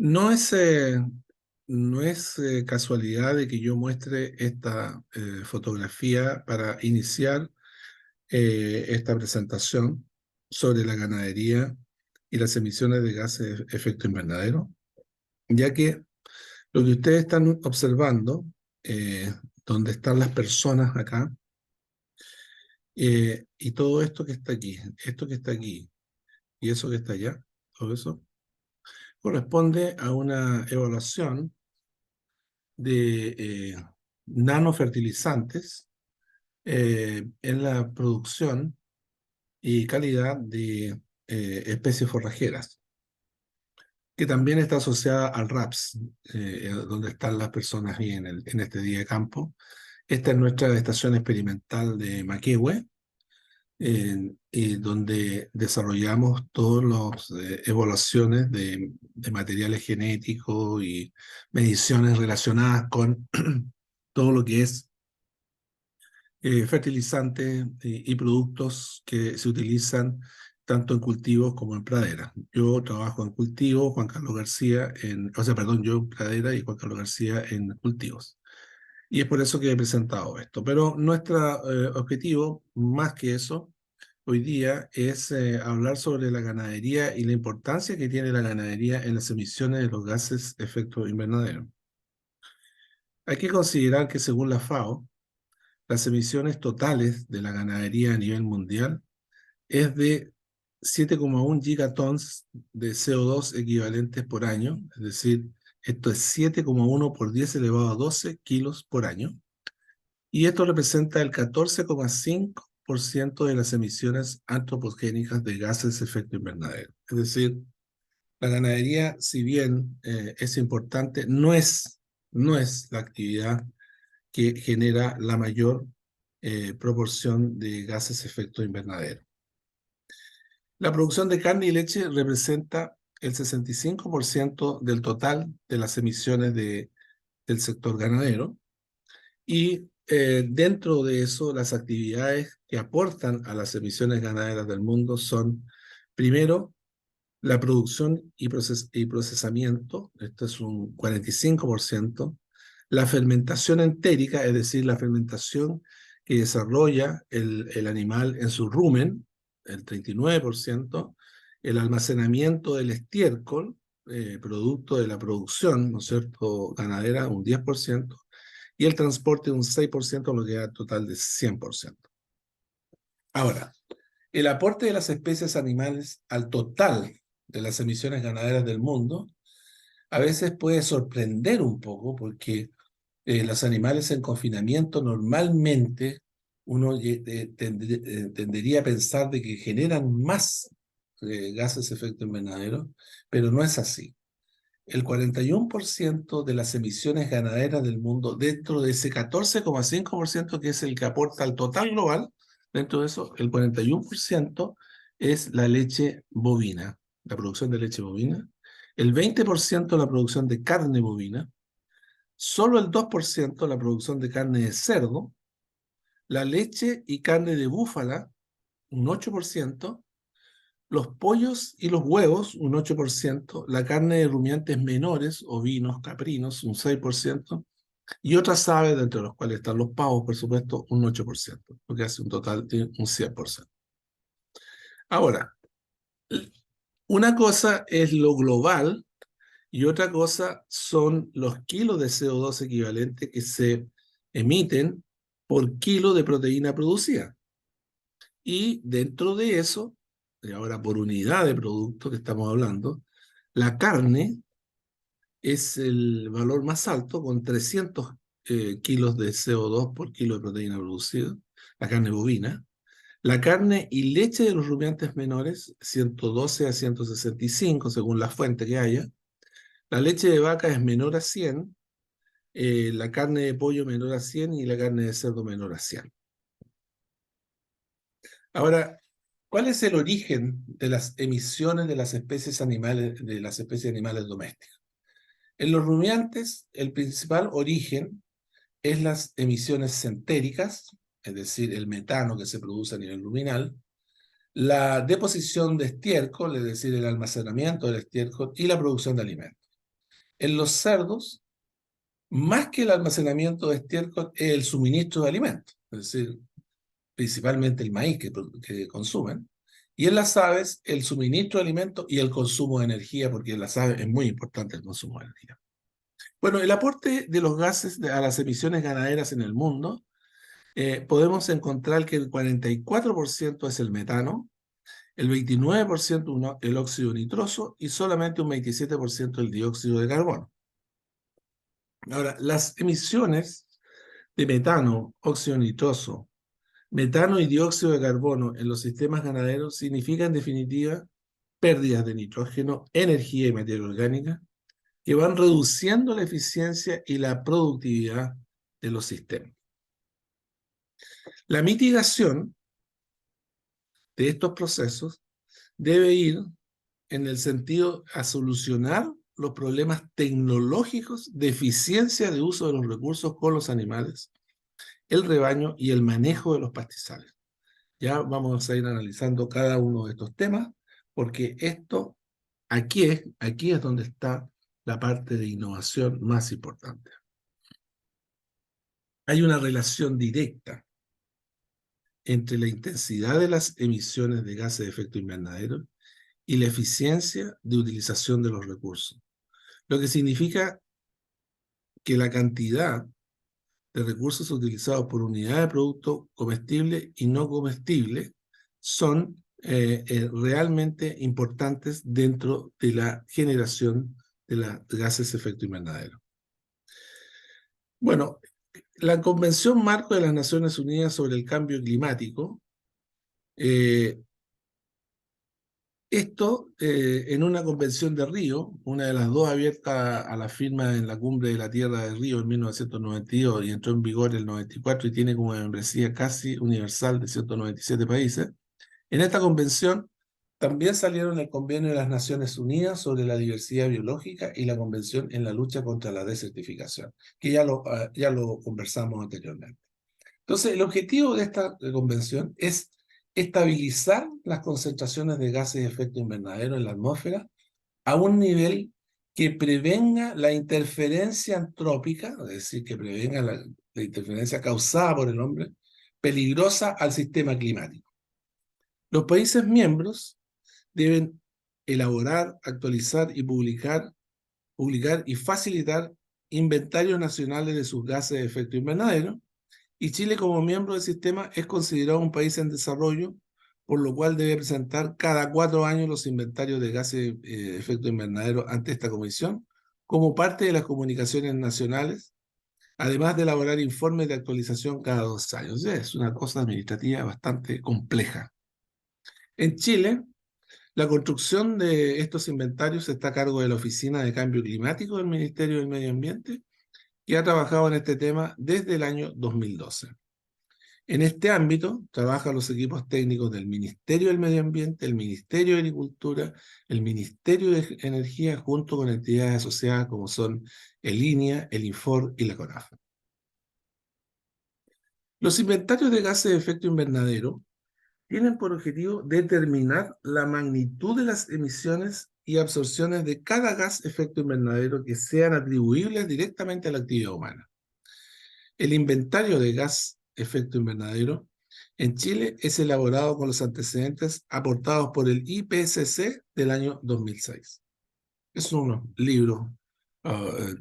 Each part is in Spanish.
No es, no es casualidad de que yo muestre esta fotografía para iniciar esta presentación sobre la ganadería y las emisiones de gases de efecto invernadero, ya que lo que ustedes están observando, eh, donde están las personas acá, y todo esto que está aquí y eso que está allá, todo eso, corresponde a una evaluación de nanofertilizantes en la producción y calidad de especies forrajeras, que también está asociada al RAPS, donde están las personas ahí en este día de campo. Esta es nuestra estación experimental de Maquehue, y donde desarrollamos todas las evaluaciones de materiales genéticos y mediciones relacionadas con todo lo que es fertilizantes y productos que se utilizan tanto en cultivos como en pradera. Yo trabajo en cultivos, Juan Carlos García o sea, perdón, yo en pradera y Juan Carlos García en cultivos. Y es por eso que he presentado esto. Pero nuestro objetivo, más que eso, hoy día es hablar sobre la ganadería y la importancia que tiene la ganadería en las emisiones de los gases de efecto invernadero. Hay que considerar que según la FAO, las emisiones totales de la ganadería a nivel mundial es de 7,1 gigatons de CO2 equivalentes por año, es decir, esto es 7,1 por 10 elevado a 12 kilos por año, y esto representa el 14,5% de las emisiones antropogénicas de gases de efecto invernadero. Es decir, la ganadería, si bien es importante, no es la actividad que genera la mayor proporción de gases de efecto invernadero. La producción de carne y leche representa el 65% del total de las emisiones del sector ganadero y dentro de eso las actividades que aportan a las emisiones ganaderas del mundo son, primero, la producción y procesamiento, esto es un 45%, la fermentación entérica, es decir, la fermentación que desarrolla el animal en su rumen, el 39%, el almacenamiento del estiércol, producto de la producción, ¿no es cierto?, ganadera, un 10%, y el transporte un 6%, lo que da total de 100%. Ahora, el aporte de las especies animales al total de las emisiones ganaderas del mundo a veces puede sorprender un poco porque los animales en confinamiento normalmente uno tendería a pensar de que generan más gases de efecto invernadero, pero no es así. El 41% de las emisiones ganaderas del mundo, dentro de ese 14,5% que es el que aporta al total global, dentro de eso, el 41% es la leche bovina, la producción de leche bovina, el 20% la producción de carne bovina, solo el 2% la producción de carne de cerdo, la leche y carne de búfala, un 8%, los pollos y los huevos, un 8%, la carne de rumiantes menores, ovinos, caprinos, un 6%, y otras aves, dentro de los cuales están los pavos, por supuesto, un 8%, lo que hace un total de un 100%. Ahora, una cosa es lo global y otra cosa son los kilos de CO2 equivalentes que se emiten por kilo de proteína producida. Y dentro de eso, y ahora por unidad de producto que estamos hablando, la carne es el valor más alto con 300 kilos de CO2 por kilo de proteína producida, la carne bovina. La carne y leche de los rumiantes menores, 112 a 165 según la fuente que haya. La leche de vaca es menor a 100, la carne de pollo menor a 100 y la carne de cerdo menor a 100. Ahora, ¿cuál es el origen de las emisiones de las especies animales domésticas? En los rumiantes, el principal origen es las emisiones centéricas, es decir, el metano que se produce a nivel ruminal, la deposición de estiércol, es decir, el almacenamiento del estiércol y la producción de alimentos. En los cerdos, más que el almacenamiento de estiércol, es el suministro de alimentos, es decir, principalmente el maíz que consumen. Y en las aves, el suministro de alimentos y el consumo de energía, porque en las aves es muy importante el consumo de energía. Bueno, el aporte de los gases a las emisiones ganaderas en el mundo, podemos encontrar que el 44% es el metano, el 29% el óxido nitroso y solamente un 27% el dióxido de carbono. Ahora, las emisiones de metano, óxido nitroso, metano y dióxido de carbono en los sistemas ganaderos significa en definitiva pérdidas de nitrógeno, energía y materia orgánica que van reduciendo la eficiencia y la productividad de los sistemas. La mitigación de estos procesos debe ir en el sentido a solucionar los problemas tecnológicos de eficiencia de uso de los recursos con los animales, el rebaño y el manejo de los pastizales. Ya vamos a ir analizando cada uno de estos temas, porque aquí es donde está la parte de innovación más importante. Hay una relación directa entre la intensidad de las emisiones de gases de efecto invernadero y la eficiencia de utilización de los recursos, lo que significa que la cantidad de recursos utilizados por unidad de producto comestible y no comestible son realmente importantes dentro de la generación de los gases de efecto invernadero. Bueno, la Convención Marco de las Naciones Unidas sobre el Cambio Climático, en una convención de Río, una de las dos abiertas a la firma en la Cumbre de la Tierra de Río en 1992 y entró en vigor en el 94 y tiene como membresía casi universal de 197 países. En esta convención también salieron el Convenio de las Naciones Unidas sobre la diversidad biológica y la Convención en la lucha contra la desertificación, que ya lo conversamos anteriormente. Entonces, el objetivo de esta convención es estabilizar las concentraciones de gases de efecto invernadero en la atmósfera a un nivel que prevenga la interferencia antrópica, es decir, que prevenga la interferencia causada por el hombre, peligrosa al sistema climático. Los países miembros deben elaborar, actualizar y publicar y facilitar inventarios nacionales de sus gases de efecto invernadero, y Chile como miembro del sistema es considerado un país en desarrollo, por lo cual debe presentar cada 4 años los inventarios de gases de efecto invernadero ante esta comisión, como parte de las comunicaciones nacionales, además de elaborar informes de actualización cada 2 años. Es una cosa administrativa bastante compleja. En Chile, la construcción de estos inventarios está a cargo de la Oficina de Cambio Climático del Ministerio del Medio Ambiente, que ha trabajado en este tema desde el año 2012. En este ámbito trabajan los equipos técnicos del Ministerio del Medio Ambiente, el Ministerio de Agricultura, el Ministerio de Energía, junto con entidades asociadas como son el INEA, el INFOR y la CONAF. Los inventarios de gases de efecto invernadero tienen por objetivo determinar la magnitud de las emisiones y absorciones de cada gas de efecto invernadero que sean atribuibles directamente a la actividad humana. El inventario de gas efecto invernadero en Chile es elaborado con los antecedentes aportados por el IPCC del año 2006. Es un libro, uh,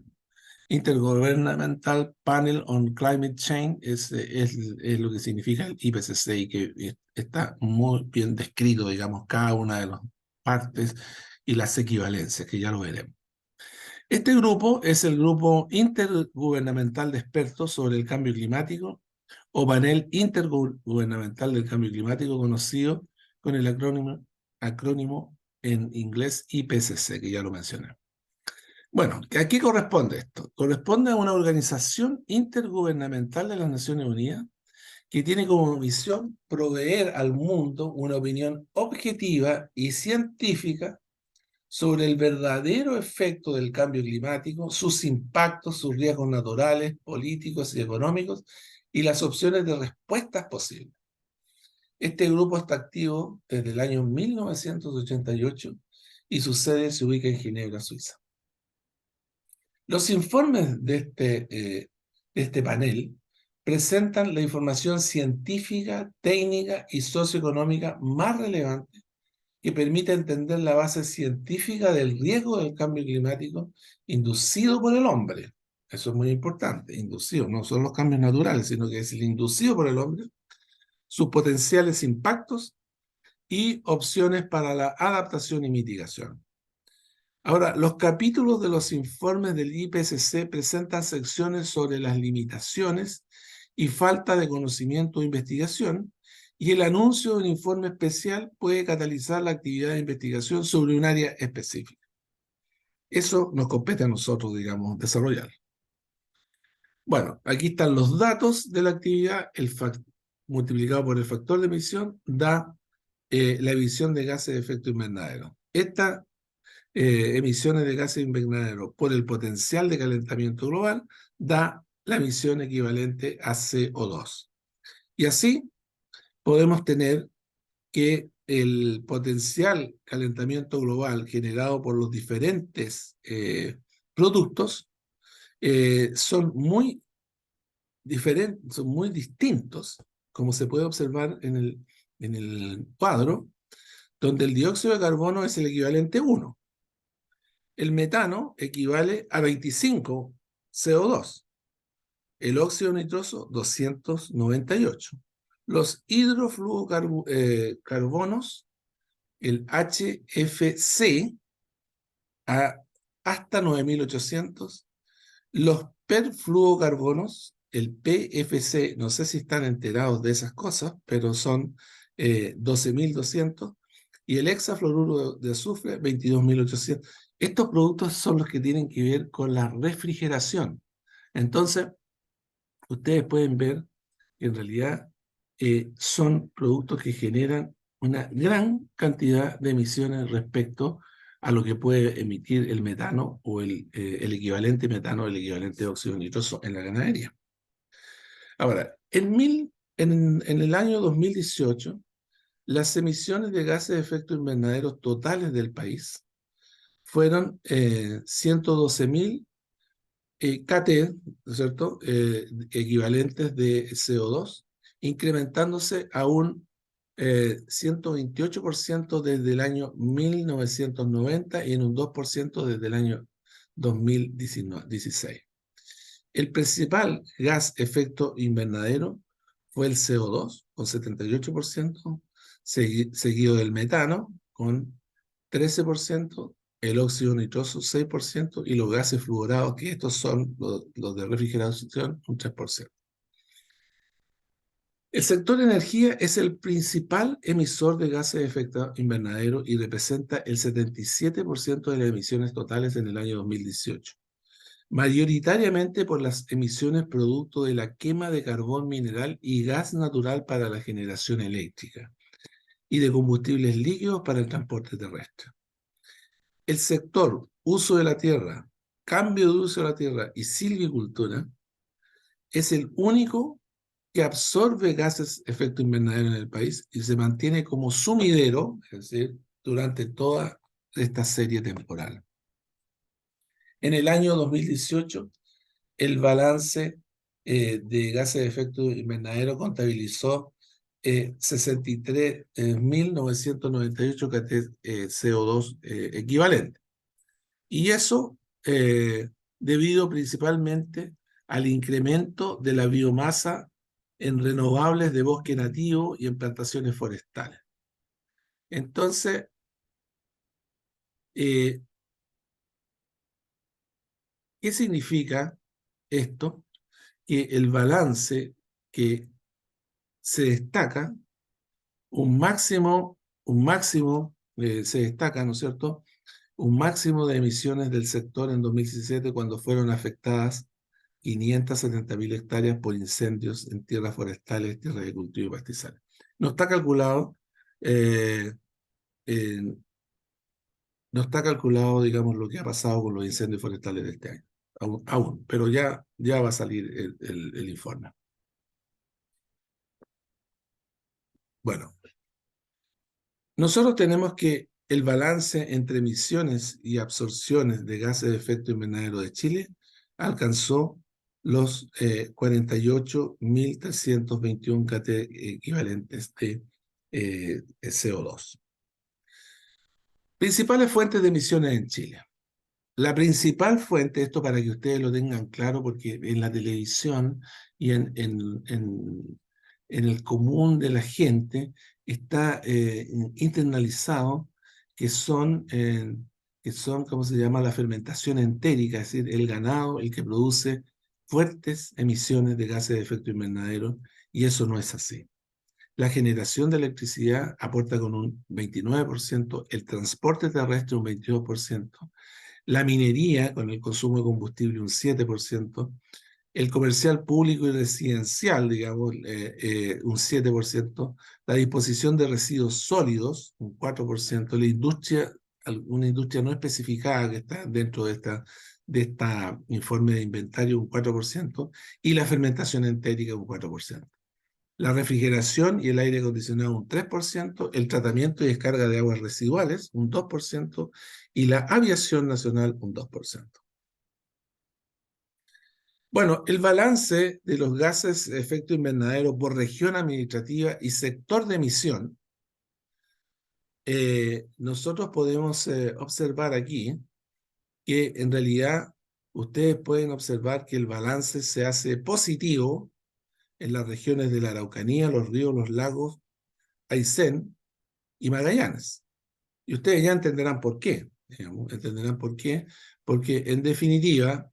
Intergovernmental Panel on Climate Change, es lo que significa el IPCC y que está muy bien descrito, digamos, cada una de las partes y las equivalencias, que ya lo veremos. Este grupo es el Grupo Intergubernamental de Expertos sobre el Cambio Climático, o Panel Intergubernamental del Cambio Climático, conocido con el acrónimo en inglés IPCC, que ya lo mencioné. Bueno, ¿a qué corresponde esto? Corresponde a una organización intergubernamental de las Naciones Unidas que tiene como misión proveer al mundo una opinión objetiva y científica sobre el verdadero efecto del cambio climático, sus impactos, sus riesgos naturales, políticos y económicos, y las opciones de respuestas posibles. Este grupo está activo desde el año 1988 y su sede se ubica en Ginebra, Suiza. Los informes de este panel presentan la información científica, técnica y socioeconómica más relevante que permite entender la base científica del riesgo del cambio climático inducido por el hombre. Eso es muy importante, inducido, no son los cambios naturales, sino que es el inducido por el hombre, sus potenciales impactos y opciones para la adaptación y mitigación. Ahora, los capítulos de los informes del IPCC presentan secciones sobre las limitaciones y falta de conocimiento o investigación, y el anuncio de un informe especial puede catalizar la actividad de investigación sobre un área específica. Eso nos compete a nosotros, digamos, desarrollar. Bueno, aquí están los datos de la actividad, multiplicado por el factor de emisión, da la emisión de gases de efecto invernadero. Estas emisiones de gases de invernadero por el potencial de calentamiento global da la emisión equivalente a CO2. Y así podemos tener que el potencial calentamiento global generado por los diferentes productos son muy diferentes, son muy distintos, como se puede observar en el cuadro, donde el dióxido de carbono es el equivalente a 1. El metano equivale a 25 CO2. El óxido nitroso, 298. Los hidrofluorocarbonos, el HFC, hasta 9800. Los perfluorocarbonos, el PFC, no sé si están enterados de esas cosas, pero son 12.200. Y el hexafluoruro de azufre, 22.800. Estos productos son los que tienen que ver con la refrigeración. Entonces, ustedes pueden ver que en realidad son productos que generan una gran cantidad de emisiones respecto a lo que puede emitir el metano o el equivalente metano, el equivalente de óxido nitroso en la ganadería. Ahora, en el año 2018, las emisiones de gases de efecto invernadero totales del país fueron 112.000 KT, ¿no es cierto?, equivalentes de CO2, incrementándose a un 128% desde el año 1990 y en un 2% desde el año 2016. El principal gas efecto invernadero fue el CO2, con 78%, seguido del metano, con 13%, el óxido nitroso 6% y los gases fluorados, que estos son los de refrigeración, un 3%. El sector energía es el principal emisor de gases de efecto invernadero y representa el 77% de las emisiones totales en el año 2018, mayoritariamente por las emisiones producto de la quema de carbón mineral y gas natural para la generación eléctrica y de combustibles líquidos para el transporte terrestre. El sector uso de la tierra, cambio de uso de la tierra y silvicultura es el único que absorbe gases de efecto invernadero en el país y se mantiene como sumidero, es decir, durante toda esta serie temporal. En el año 2018, el balance de gases de efecto invernadero contabilizó 63.998 CO2 equivalentes. Y eso debido principalmente al incremento de la biomasa en renovables de bosque nativo y en plantaciones forestales. Entonces, ¿qué significa esto? Que el balance que se destaca, un máximo se destaca, ¿no es cierto?, un máximo de emisiones del sector en 2017 cuando fueron afectadas 570.000 hectáreas por incendios en tierras forestales, tierras de cultivo y pastizales. No está calculado, eh, eh, no está calculado, digamos, lo que ha pasado con los incendios forestales de este año, aún, pero ya va a salir el informe. Bueno, nosotros tenemos que el balance entre emisiones y absorciones de gases de efecto invernadero de Chile alcanzó los 48.321 kt equivalentes de CO2. Principales fuentes de emisiones en Chile. La principal fuente, esto para que ustedes lo tengan claro, porque en la televisión y en el común de la gente está internalizado que son, ¿cómo se llama?, la fermentación entérica, es decir, el ganado, el que produce fuertes emisiones de gases de efecto invernadero, y eso no es así. La generación de electricidad aporta con un 29%, el transporte terrestre un 22%, la minería con el consumo de combustible un 7%, el comercial público y residencial, digamos, un 7%, la disposición de residuos sólidos, un 4%, la industria, una industria no especificada que está dentro de esta informe de inventario, un 4%, y la fermentación entérica, un 4%. La refrigeración y el aire acondicionado un 3%, el tratamiento y descarga de aguas residuales un 2%, y la aviación nacional un 2%. Bueno, el balance de los gases de efecto invernadero por región administrativa y sector de emisión, nosotros podemos observar aquí que en realidad ustedes pueden observar que el balance se hace positivo en las regiones de la Araucanía, los ríos, los lagos, Aysén y Magallanes. Y ustedes ya entenderán por qué, digamos, entenderán por qué, porque en definitiva,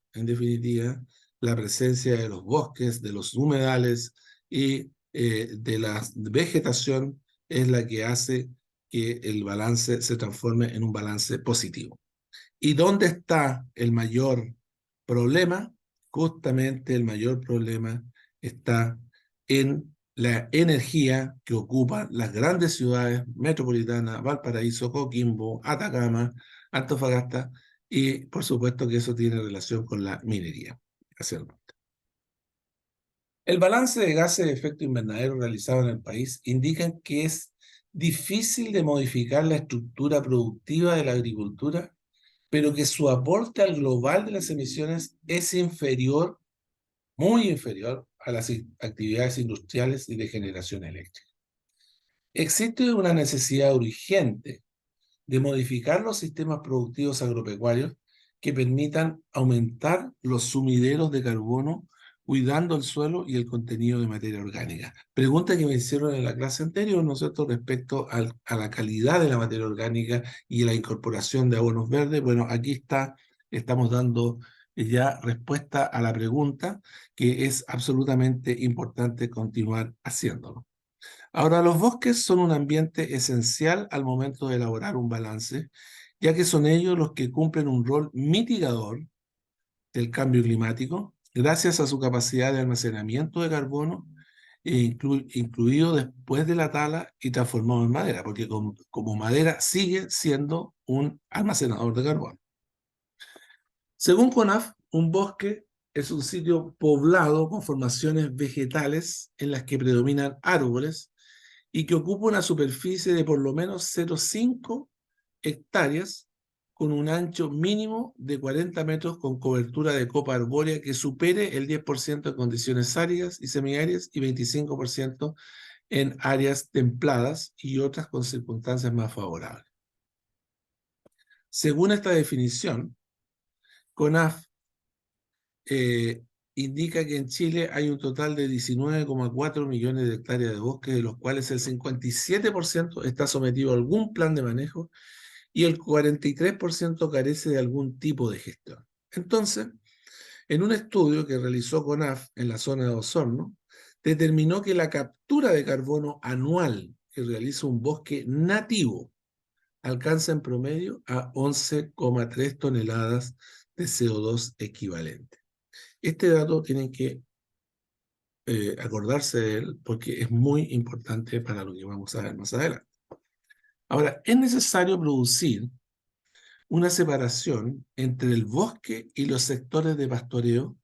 la presencia de los bosques, de los humedales y de la vegetación es la que hace que el balance se transforme en un balance positivo. ¿Y dónde está el mayor problema? Justamente el mayor problema está en la energía que ocupan las grandes ciudades metropolitanas, Valparaíso, Coquimbo, Atacama, Antofagasta, y por supuesto que eso tiene relación con la minería. El balance de gases de efecto invernadero realizado en el país indica que es difícil de modificar la estructura productiva de la agricultura, pero que su aporte al global de las emisiones es inferior, muy inferior, a las actividades industriales y de generación eléctrica. Existe una necesidad urgente de modificar los sistemas productivos agropecuarios que permitan aumentar los sumideros de carbono, cuidando el suelo y el contenido de materia orgánica. Pregunta que me hicieron en la clase anterior, ¿no es cierto?, respecto a la calidad de la materia orgánica y la incorporación de abonos verdes. Bueno, aquí estamos dando ya respuesta a la pregunta, que es absolutamente importante continuar haciéndolo. Ahora, los bosques son un ambiente esencial al momento de elaborar un balance, ya que son ellos los que cumplen un rol mitigador del cambio climático, gracias a su capacidad de almacenamiento de carbono, incluido después de la tala y transformado en madera, porque como madera sigue siendo un almacenador de carbono. Según CONAF, un bosque es un sitio poblado con formaciones vegetales en las que predominan árboles y que ocupa una superficie de por lo menos 0,5 hectáreas con un ancho mínimo de 40 metros con cobertura de copa arbórea que supere el 10% en condiciones áridas y semiáridas y 25% en áreas templadas y otras con circunstancias más favorables. Según esta definición, CONAF indica que en Chile hay un total de 19,4 millones de hectáreas de bosque, de los cuales el 57% está sometido a algún plan de manejo y el 43% carece de algún tipo de gestión. Entonces, en un estudio que realizó CONAF en la zona de Osorno, determinó que la captura de carbono anual que realiza un bosque nativo alcanza en promedio a 11,3 toneladas de CO2 equivalente. Este dato tienen que acordarse de él porque es muy importante para lo que vamos a ver más adelante. Ahora, es necesario producir una separación entre el bosque y los sectores de pastoreo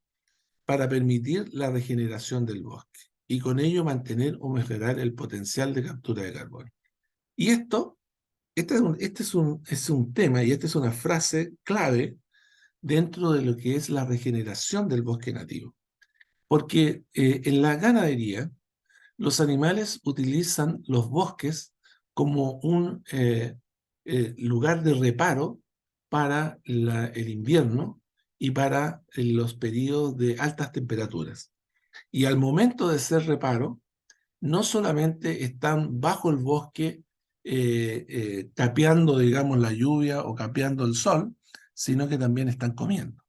para permitir la regeneración del bosque y con ello mantener o mejorar el potencial de captura de carbono. Y este es un tema y esta es una frase clave dentro de lo que es la regeneración del bosque nativo. Porque en la ganadería, los animales utilizan los bosques como un lugar de reparo para el invierno y para los periodos de altas temperaturas. Y al momento de ser reparo, no solamente están bajo el bosque capeando, digamos, la lluvia o capeando el sol, sino que también están comiendo.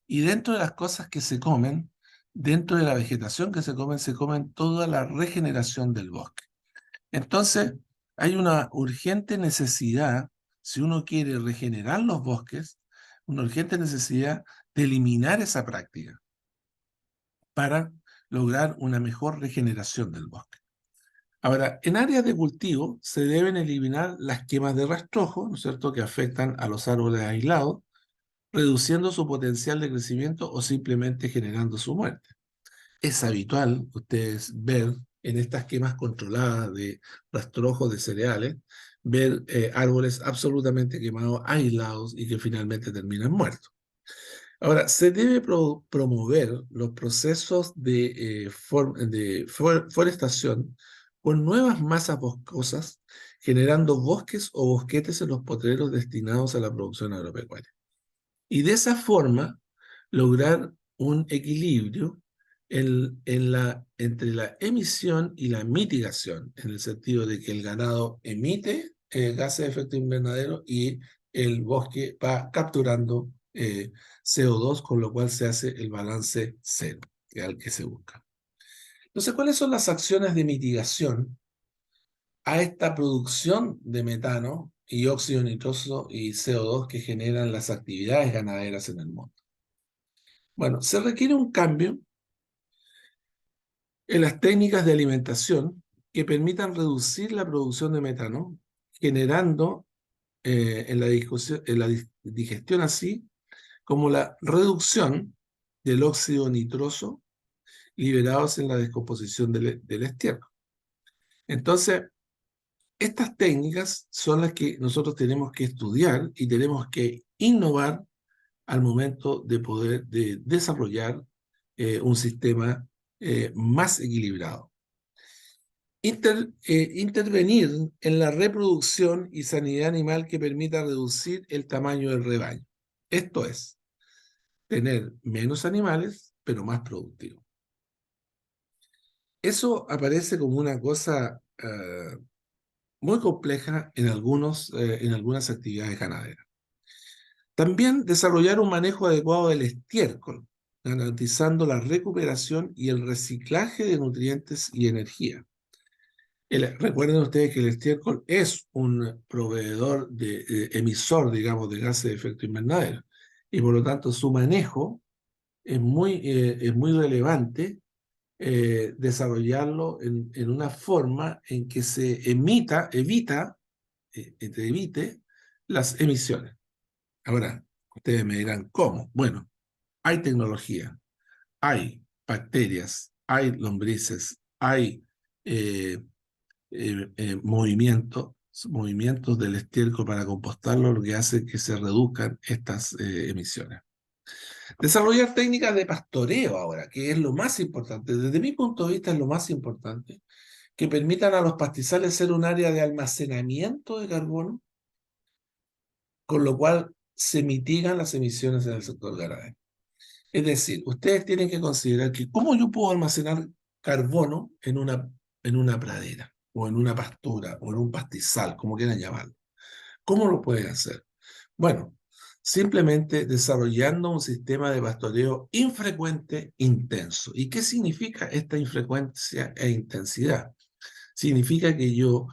Y dentro de las cosas que se comen, dentro de la vegetación que se comen toda la regeneración del bosque. Entonces, hay una urgente necesidad, si uno quiere regenerar los bosques, una urgente necesidad de eliminar esa práctica para lograr una mejor regeneración del bosque. Ahora, en áreas de cultivo se deben eliminar las quemas de rastrojo, ¿no es cierto?, que afectan a los árboles aislados, reduciendo su potencial de crecimiento o simplemente generando su muerte. Es habitual ustedes ver en estas quemas controladas de rastrojos de cereales, ver árboles absolutamente quemados, aislados y que finalmente terminan muertos. Ahora, se debe promover los procesos de forestación con nuevas masas boscosas, generando bosques o bosquetes en los potreros destinados a la producción agropecuaria. Y de esa forma lograr un equilibrio entre la emisión y la mitigación, en el sentido de que el ganado emite gases de efecto invernadero y el bosque va capturando CO2, con lo cual se hace el balance cero, que es al que se busca. Entonces, ¿cuáles son las acciones de mitigación a esta producción de metano y óxido nitroso y CO2 que generan las actividades ganaderas en el mundo? Bueno, se requiere un cambio en las técnicas de alimentación que permitan reducir la producción de metano, generando en la digestión así como la reducción del óxido nitroso liberados en la descomposición del estiércol. Entonces, estas técnicas son las que nosotros tenemos que estudiar y tenemos que innovar al momento de poder desarrollar un sistema más equilibrado. Intervenir en la reproducción y sanidad animal que permita reducir el tamaño del rebaño. Esto es, tener menos animales, pero más productivos. Eso aparece como una cosa muy compleja en algunas actividades ganaderas. También desarrollar un manejo adecuado del estiércol, garantizando la recuperación y el reciclaje de nutrientes y energía. Recuerden ustedes que el estiércol es un proveedor emisor, digamos, de gases de efecto invernadero, y por lo tanto su manejo es muy relevante, desarrollarlo en una forma en que se evite las emisiones. Ahora, ustedes me dirán, ¿cómo? Bueno, hay tecnología, hay bacterias, hay lombrices, hay eh, movimientos del estiércol para compostarlo, lo que hace que se reduzcan estas emisiones. Desarrollar técnicas de pastoreo ahora, que es lo más importante. Desde mi punto de vista es lo más importante, que permitan a los pastizales ser un área de almacenamiento de carbono, con lo cual se mitigan las emisiones en el sector ganadero. Es decir, ustedes tienen que considerar que cómo yo puedo almacenar carbono en una pradera, o en una pastura, o en un pastizal, como quieran llamarlo. ¿Cómo lo pueden hacer? Bueno, simplemente desarrollando un sistema de pastoreo infrecuente, intenso. ¿Y qué significa esta infrecuencia e intensidad? Significa que yo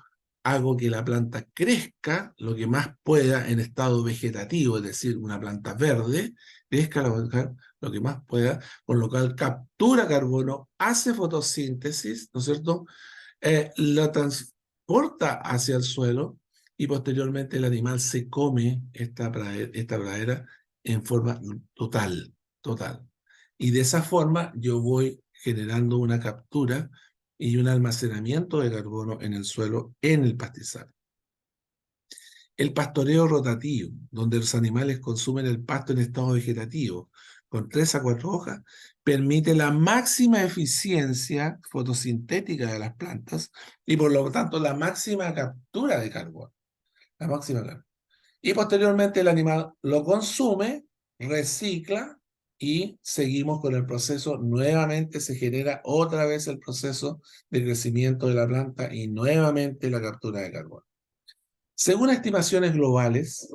hago que la planta crezca lo que más pueda en estado vegetativo, es decir, una planta verde, crezca lo que más pueda, con lo cual captura carbono, hace fotosíntesis, ¿no es cierto? La transporta hacia el suelo y posteriormente el animal se come esta pradera en forma total. Y de esa forma yo voy generando una captura y un almacenamiento de carbono en el suelo, en el pastizal. El pastoreo rotativo, donde los animales consumen el pasto en estado vegetativo, con 3 a 4 hojas, permite la máxima eficiencia fotosintética de las plantas y por lo tanto la máxima captura de carbono. La máxima captura. Y posteriormente el animal lo consume, recicla y seguimos con el proceso. Nuevamente se genera otra vez el proceso de crecimiento de la planta y nuevamente la captura de carbono. Según estimaciones globales,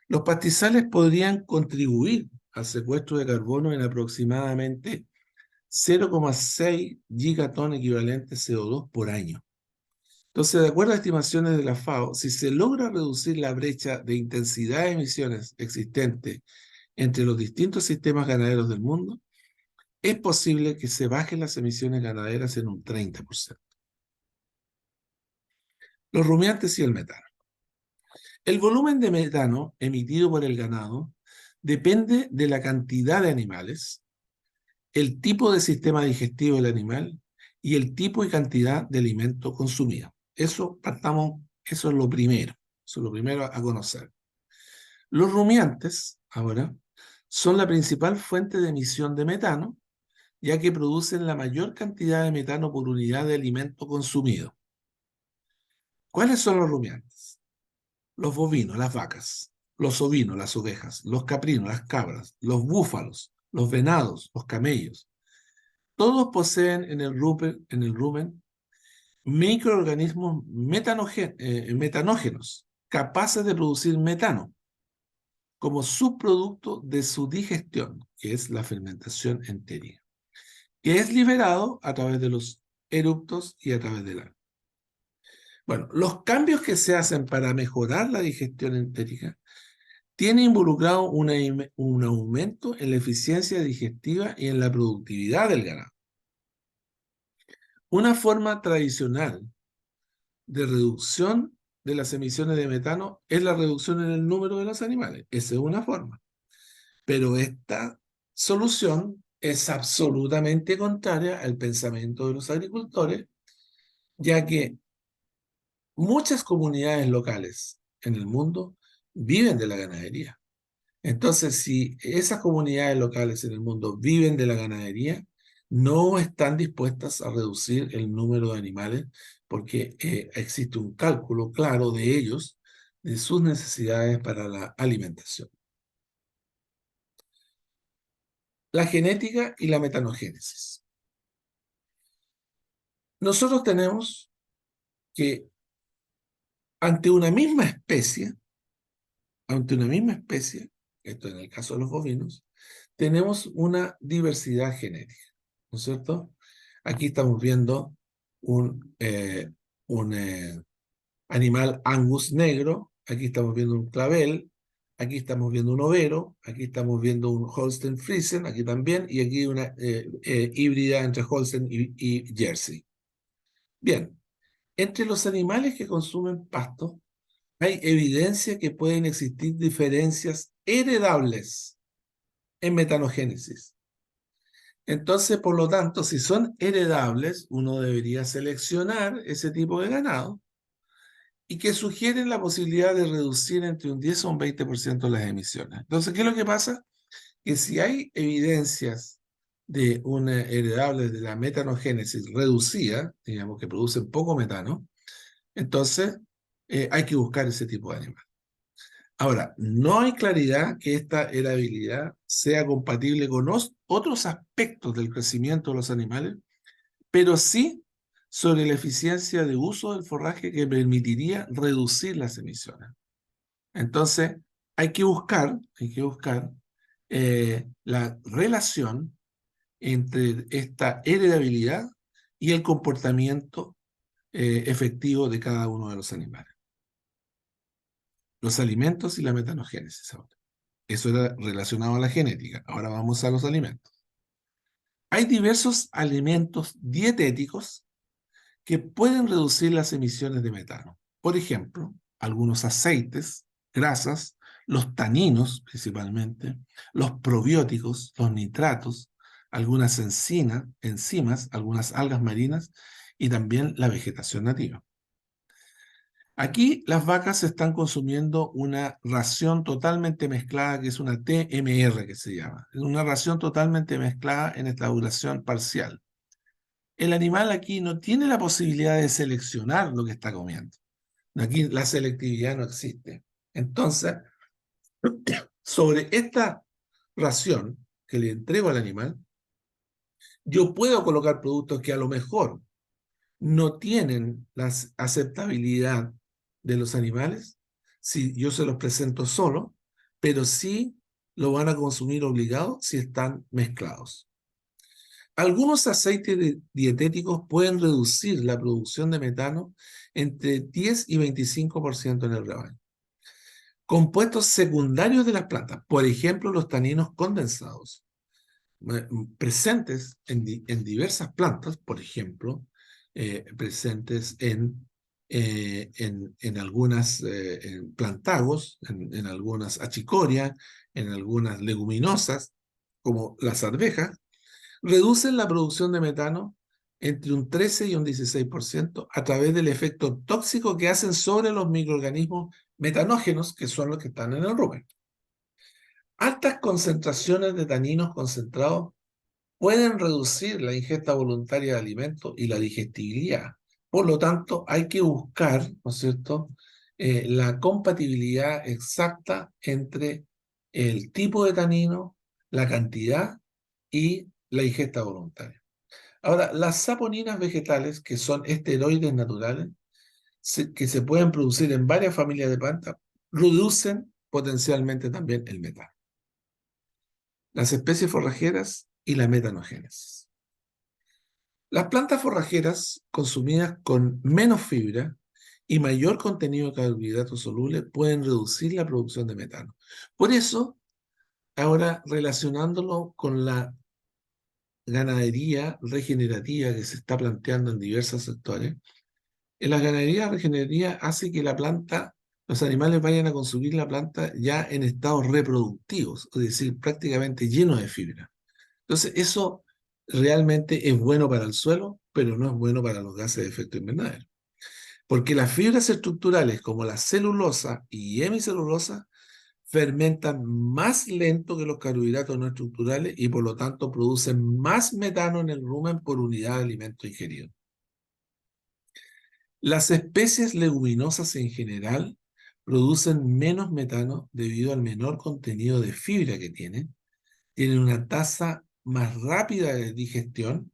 los pastizales podrían contribuir al secuestro de carbono en aproximadamente 0,6 gigatón equivalente CO2 por año. Entonces, de acuerdo a estimaciones de la FAO, si se logra reducir la brecha de intensidad de emisiones existente entre los distintos sistemas ganaderos del mundo, es posible que se bajen las emisiones ganaderas en un 30%. Los rumiantes y el metano. El volumen de metano emitido por el ganado depende de la cantidad de animales, el tipo de sistema digestivo del animal y el tipo y cantidad de alimento consumido. Eso es lo primero. Eso es lo primero a conocer. Los rumiantes, ahora, son la principal fuente de emisión de metano, ya que producen la mayor cantidad de metano por unidad de alimento consumido. ¿Cuáles son los rumiantes? Los bovinos, las vacas, los ovinos, las ovejas, los caprinos, las cabras, los búfalos, los venados, los camellos. Todos poseen en el rumen microorganismos metanógenos capaces de producir metano como subproducto de su digestión, que es la fermentación entérica, que es liberado a través de los eructos y a través del agua. Bueno, los cambios que se hacen para mejorar la digestión entérica tienen involucrado un aumento en la eficiencia digestiva y en la productividad del ganado. Una forma tradicional de reducción de las emisiones de metano es la reducción en el número de los animales. Esa es una forma. Pero esta solución es absolutamente contraria al pensamiento de los agricultores, ya que muchas comunidades locales en el mundo viven de la ganadería. Entonces, si esas comunidades locales en el mundo viven de la ganadería, no están dispuestas a reducir el número de animales porque existe un cálculo claro de ellos, de sus necesidades para la alimentación. La genética y la metanogénesis. Nosotros tenemos que ante una misma especie, esto en el caso de los bovinos, tenemos una diversidad genética, ¿no es cierto? Aquí estamos viendo un animal Angus negro, aquí estamos viendo un clavel, aquí estamos viendo un overo, aquí estamos viendo un Holstein Friesen, aquí también, y aquí una híbrida entre Holstein y Jersey. Bien, entre los animales que consumen pasto, hay evidencia que pueden existir diferencias heredables en metanogénesis. Entonces, por lo tanto, si son heredables, uno debería seleccionar ese tipo de ganado y que sugieren la posibilidad de reducir entre un 10 o un 20% las emisiones. Entonces, ¿qué es lo que pasa? Que si hay evidencias de una heredable de la metanogénesis reducida, digamos que producen poco metano, entonces hay que buscar ese tipo de animal. Ahora, no hay claridad que esta heredabilidad sea compatible con otros aspectos del crecimiento de los animales, pero sí sobre la eficiencia de uso del forraje que permitiría reducir las emisiones. Entonces, hay que buscar la relación entre esta heredabilidad y el comportamiento efectivo de cada uno de los animales. Los alimentos y la metanogénesis ahora. Eso era relacionado a la genética. Ahora vamos a los alimentos. Hay diversos alimentos dietéticos que pueden reducir las emisiones de metano. Por ejemplo, algunos aceites, grasas, los taninos principalmente, los probióticos, los nitratos, algunas enzimas, algunas algas marinas y también la vegetación nativa. Aquí las vacas están consumiendo una ración totalmente mezclada, que es una TMR que se llama. Es una ración totalmente mezclada en estabulación parcial. El animal aquí no tiene la posibilidad de seleccionar lo que está comiendo. Aquí la selectividad no existe. Entonces, sobre esta ración que le entrego al animal, yo puedo colocar productos que a lo mejor no tienen la aceptabilidad de los animales si yo se los presento solo, pero sí lo van a consumir obligado si están mezclados. Algunos aceites dietéticos pueden reducir la producción de metano entre 10 y 25% en el rebaño. Compuestos secundarios de las plantas, por ejemplo, los taninos condensados, presentes en diversas plantas, por ejemplo, presentes en algunas en plantagos, en algunas achicorias, en algunas leguminosas, como las arvejas, reducen la producción de metano entre un 13 y un 16% a través del efecto tóxico que hacen sobre los microorganismos metanógenos, que son los que están en el rumen. Altas concentraciones de taninos concentrados pueden reducir la ingesta voluntaria de alimentos y la digestibilidad. Por lo tanto, hay que buscar, ¿no es cierto?, la compatibilidad exacta entre el tipo de tanino, la cantidad y la ingesta voluntaria. Ahora, las saponinas vegetales, que son esteroides naturales, que se pueden producir en varias familias de plantas, reducen potencialmente también el metano. Las especies forrajeras y la metanogénesis. Las plantas forrajeras consumidas con menos fibra y mayor contenido de carbohidratos solubles pueden reducir la producción de metano. Por eso, ahora relacionándolo con la ganadería regenerativa que se está planteando en diversos sectores, en la ganadería regenerativa hace que la planta, los animales vayan a consumir la planta ya en estados reproductivos, es decir, prácticamente llenos de fibra. Entonces, eso realmente es bueno para el suelo, pero no es bueno para los gases de efecto invernadero. Porque las fibras estructurales como la celulosa y hemicelulosa fermentan más lento que los carbohidratos no estructurales y por lo tanto producen más metano en el rumen por unidad de alimento ingerido. Las especies leguminosas en general producen menos metano debido al menor contenido de fibra que tienen una tasa más rápida de digestión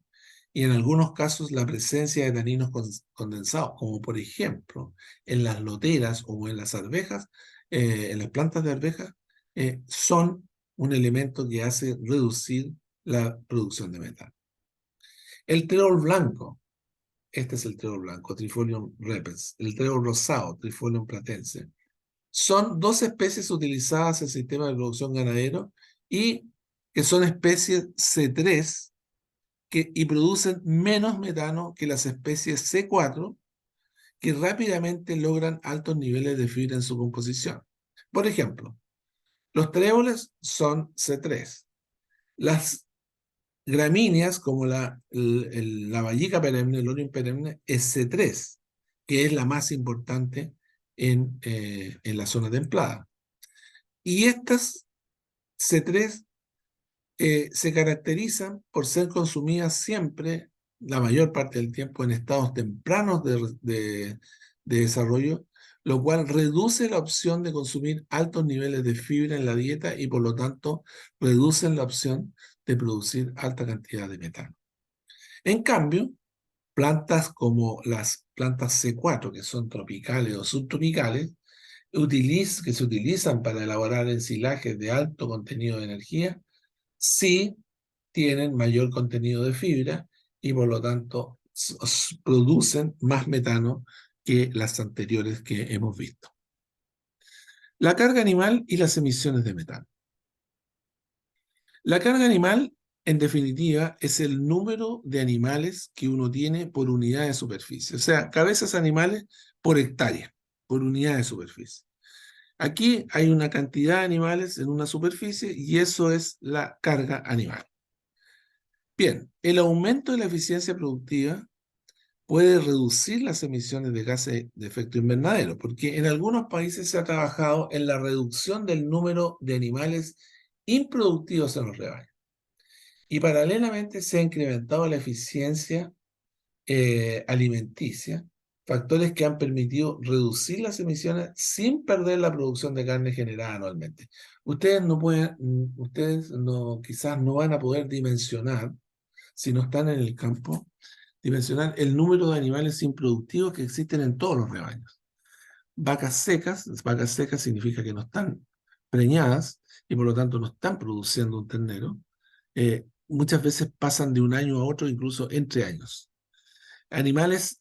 y en algunos casos la presencia de taninos condensados, como por ejemplo en las loteras o en las arvejas, en las plantas de arvejas, son un elemento que hace reducir la producción de metano. El trébol blanco, este es el trébol blanco, Trifolium repens, el trébol rosado, Trifolium platense, son dos especies utilizadas en el sistema de producción ganadero y que son especies C3 y producen menos metano que las especies C4 que rápidamente logran altos niveles de fibra en su composición. Por ejemplo, los tréboles son C3. Las gramíneas como la vallica perenne, el olium perenne, es C3, que es la más importante en la zona templada. Y estas C3 se caracterizan por ser consumidas siempre, la mayor parte del tiempo, en estados tempranos de desarrollo, lo cual reduce la opción de consumir altos niveles de fibra en la dieta y por lo tanto reducen la opción de producir alta cantidad de metano. En cambio, plantas como las plantas C4, que son tropicales o subtropicales, que se utilizan para elaborar ensilajes de alto contenido de energía, sí tienen mayor contenido de fibra y por lo tanto producen más metano que las anteriores que hemos visto. La carga animal y las emisiones de metano. La carga animal, en definitiva, es el número de animales que uno tiene por unidad de superficie, o sea, cabezas animales por hectárea, por unidad de superficie. Aquí hay una cantidad de animales en una superficie y eso es la carga animal. Bien, el aumento de la eficiencia productiva puede reducir las emisiones de gases de efecto invernadero, porque en algunos países se ha trabajado en la reducción del número de animales improductivos en los rebaños. Y paralelamente se ha incrementado la eficiencia alimenticia, factores que han permitido reducir las emisiones sin perder la producción de carne generada anualmente. Ustedes no, quizás no van a poder dimensionar, si no están en el campo, dimensionar el número de animales improductivos que existen en todos los rebaños. Vacas secas significa que no están preñadas y por lo tanto no están produciendo un ternero. Muchas veces pasan de un año a otro, incluso entre años. Animales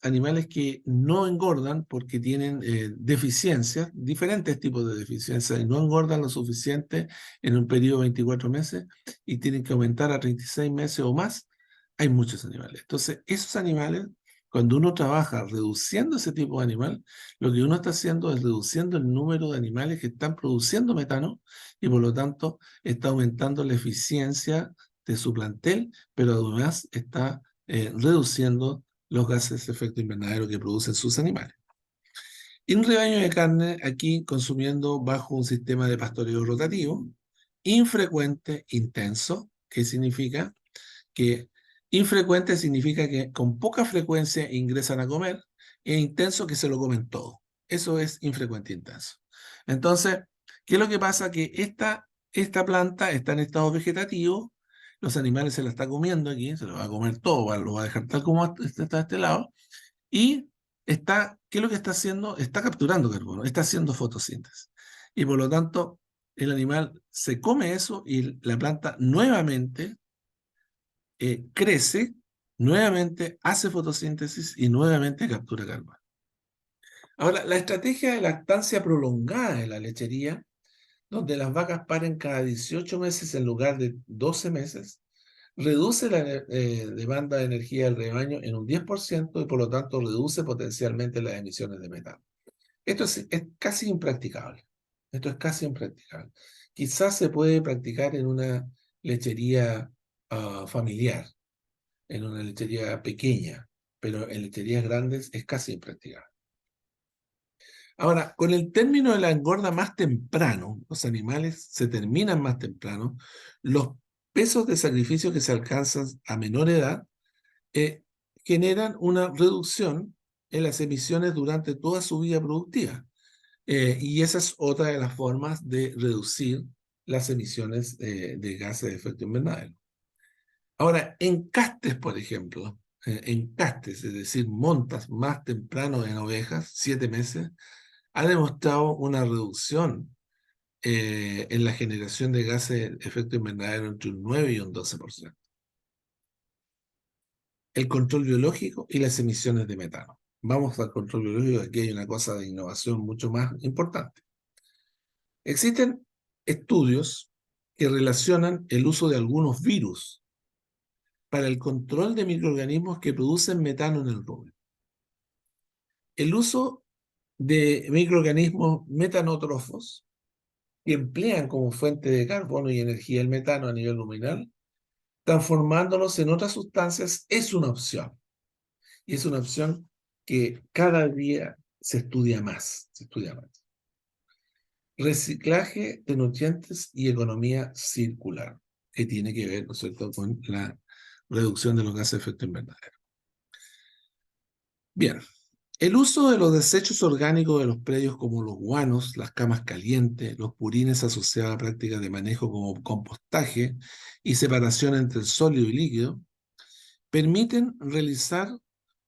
que no engordan porque tienen deficiencias, diferentes tipos de deficiencias, y no engordan lo suficiente en un periodo de 24 meses y tienen que aumentar a 36 meses o más. Hay muchos animales. Entonces, esos animales, cuando uno trabaja reduciendo ese tipo de animal, lo que uno está haciendo es reduciendo el número de animales que están produciendo metano y por lo tanto está aumentando la eficiencia de su plantel, pero además está reduciendo los gases de efecto invernadero que producen sus animales. Y un rebaño de carne aquí consumiendo bajo un sistema de pastoreo rotativo, infrecuente, intenso, que significa que infrecuente significa que con poca frecuencia ingresan a comer, e intenso que se lo comen todo. Eso es infrecuente e intenso. Entonces, ¿qué es lo que pasa? Que esta planta está en estado vegetativo, los animales se la está comiendo aquí, se lo va a comer todo, lo va a dejar tal como está a este lado, y ¿qué es lo que está haciendo? Está capturando carbono, está haciendo fotosíntesis. Y por lo tanto, el animal se come eso y la planta nuevamente crece, nuevamente hace fotosíntesis y nuevamente captura carbono. Ahora, la estrategia de lactancia prolongada de la lechería, donde las vacas paren cada 18 meses en lugar de 12 meses, reduce la demanda de energía del rebaño en un 10% y por lo tanto reduce potencialmente las emisiones de metano. Esto es casi impracticable. Esto es casi impracticable. Quizás se puede practicar en una lechería familiar, en una lechería pequeña, pero en lecherías grandes es casi impracticable. Ahora, con el término de la engorda más temprano, los animales se terminan más temprano, los pesos de sacrificio que se alcanzan a menor edad eh, generan una reducción en las emisiones durante toda su vida productiva. Y esa es otra de las formas de reducir las emisiones de gases de efecto invernadero. Ahora, encastes, por ejemplo, encastes, es decir, montas más temprano en ovejas, 7 meses, ha demostrado una reducción en la generación de gases de efecto invernadero entre un 9 y un 12%. El control biológico y las emisiones de metano. Vamos al control biológico, aquí hay una cosa de innovación mucho más importante. Existen estudios que relacionan el uso de algunos virus para el control de microorganismos que producen metano en el rumen. El uso de microorganismos metanótrofos que emplean como fuente de carbono y energía el metano a nivel luminal, transformándolos en otras sustancias, es una opción. Y es una opción que cada día se estudia más, se estudia más. Reciclaje de nutrientes y economía circular, que tiene que ver, ¿no es cierto?, con la reducción de los gases de efecto invernadero. Bien, el uso de los desechos orgánicos de los predios como los guanos, las camas calientes, los purines asociados a prácticas de manejo como compostaje y separación entre el sólido y líquido, permiten realizar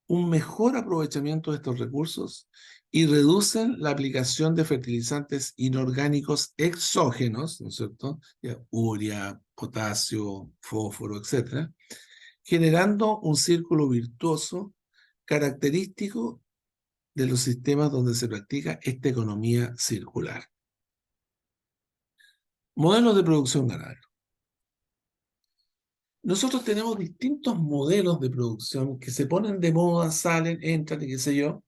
un mejor aprovechamiento de estos recursos y reducen la aplicación de fertilizantes inorgánicos exógenos, ¿no es cierto? Urea, potasio, fósforo, etcétera, generando un círculo virtuoso característico de los sistemas donde se practica esta economía circular. Modelos de producción ganadera. Nosotros tenemos distintos modelos de producción que se ponen de moda, salen, entran y qué sé yo,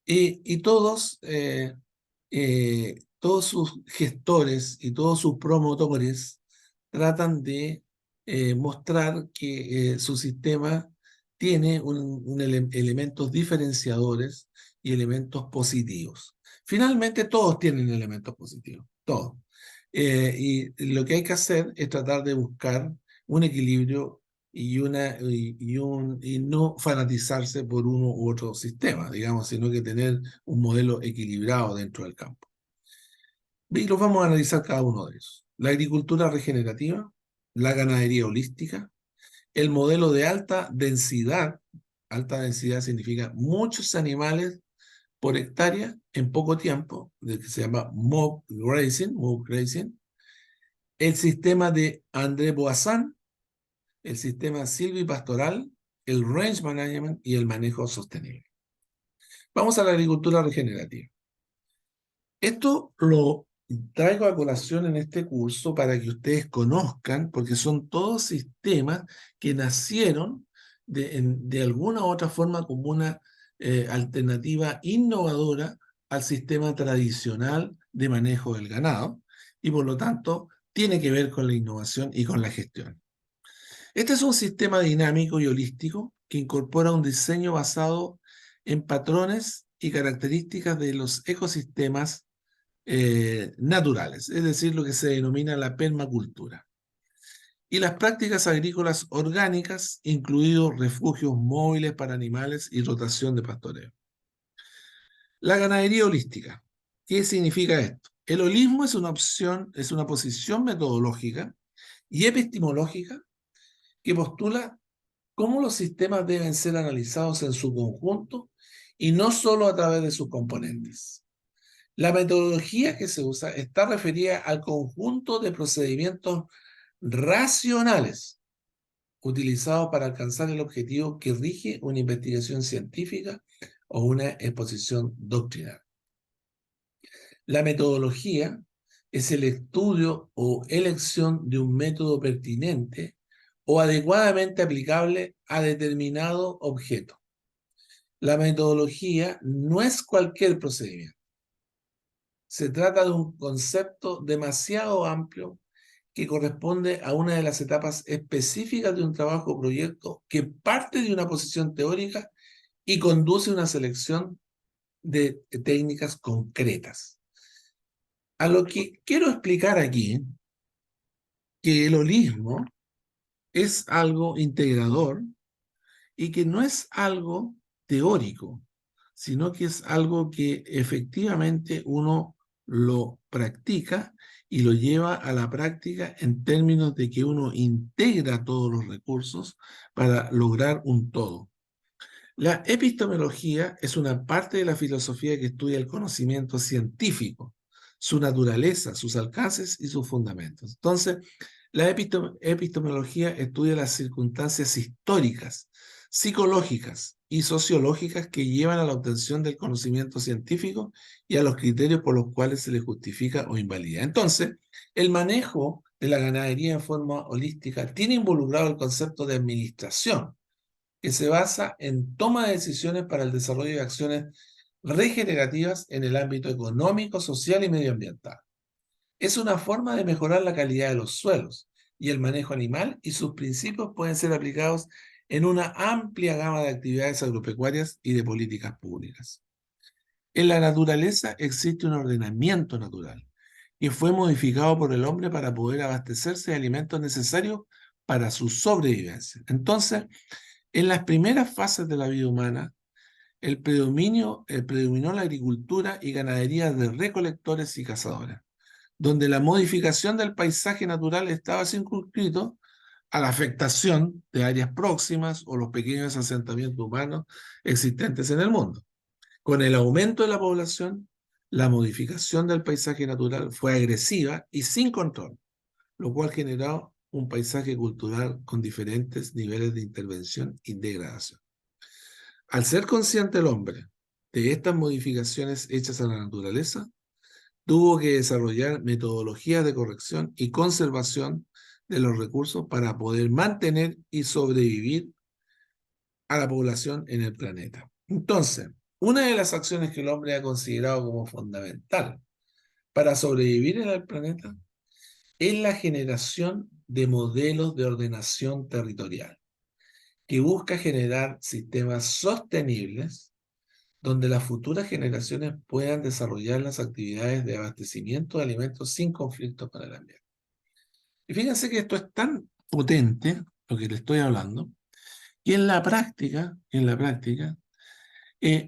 y todos sus gestores y todos sus promotores tratan de mostrar que su sistema tiene elementos diferenciadores y elementos positivos. Finalmente, todos tienen elementos positivos, todos. Y lo que hay que hacer es tratar de buscar un equilibrio y no fanatizarse por uno u otro sistema, digamos, sino que tener un modelo equilibrado dentro del campo. Y los vamos a analizar cada uno de ellos. La agricultura regenerativa, la ganadería holística, el modelo de alta densidad significa muchos animales por hectárea en poco tiempo, que se llama mob grazing, el sistema de André Boisson, el sistema silvipastoral, el range management y el manejo sostenible. Vamos a la agricultura regenerativa. Esto lo traigo a colación en este curso para que ustedes conozcan, porque son todos sistemas que nacieron de alguna u otra forma como una alternativa innovadora al sistema tradicional de manejo del ganado y por lo tanto tiene que ver con la innovación y con la gestión. Este es un sistema dinámico y holístico que incorpora un diseño basado en patrones y características de los ecosistemas naturales, es decir, lo que se denomina la permacultura. Y las prácticas agrícolas orgánicas, incluidos refugios móviles para animales y rotación de pastoreo. La ganadería holística. ¿Qué significa esto? El holismo es una opción, es una posición metodológica y epistemológica que postula cómo los sistemas deben ser analizados en su conjunto y no solo a través de sus componentes. La metodología que se usa está referida al conjunto de procedimientos racionales utilizados para alcanzar el objetivo que rige una investigación científica o una exposición doctrinal. La metodología es el estudio o elección de un método pertinente o adecuadamente aplicable a determinado objeto. La metodología no es cualquier procedimiento. Se trata de un concepto demasiado amplio que corresponde a una de las etapas específicas de un trabajo o proyecto que parte de una posición teórica y conduce a una selección de técnicas concretas. A lo que quiero explicar aquí, que el holismo es algo integrador y que no es algo teórico, sino que es algo que efectivamente uno lo practica y lo lleva a la práctica en términos de que uno integra todos los recursos para lograr un todo. La epistemología es una parte de la filosofía que estudia el conocimiento científico, su naturaleza, sus alcances y sus fundamentos. Entonces, la epistemología estudia las circunstancias históricas, psicológicas y sociológicas que llevan a la obtención del conocimiento científico y a los criterios por los cuales se le justifica o invalida. Entonces, el manejo de la ganadería en forma holística tiene involucrado el concepto de administración, que se basa en toma de decisiones para el desarrollo de acciones regenerativas en el ámbito económico, social y medioambiental. Es una forma de mejorar la calidad de los suelos y el manejo animal, y sus principios pueden ser aplicados en una amplia gama de actividades agropecuarias y de políticas públicas. En la naturaleza existe un ordenamiento natural que fue modificado por el hombre para poder abastecerse de alimentos necesarios para su sobrevivencia. Entonces, en las primeras fases de la vida humana, predominó la agricultura y ganadería de recolectores y cazadores, donde la modificación del paisaje natural estaba circunscrito a la afectación de áreas próximas o los pequeños asentamientos humanos existentes en el mundo. Con el aumento de la población, la modificación del paisaje natural fue agresiva y sin control, lo cual generó un paisaje cultural con diferentes niveles de intervención y degradación. Al ser consciente el hombre de estas modificaciones hechas a la naturaleza, tuvo que desarrollar metodologías de corrección y conservación de los recursos para poder mantener y sobrevivir a la población en el planeta. Entonces, una de las acciones que el hombre ha considerado como fundamental para sobrevivir en el planeta es la generación de modelos de ordenación territorial, que busca generar sistemas sostenibles donde las futuras generaciones puedan desarrollar las actividades de abastecimiento de alimentos sin conflicto con el ambiente. Y fíjense que esto es tan potente, lo que le estoy hablando, y en la práctica,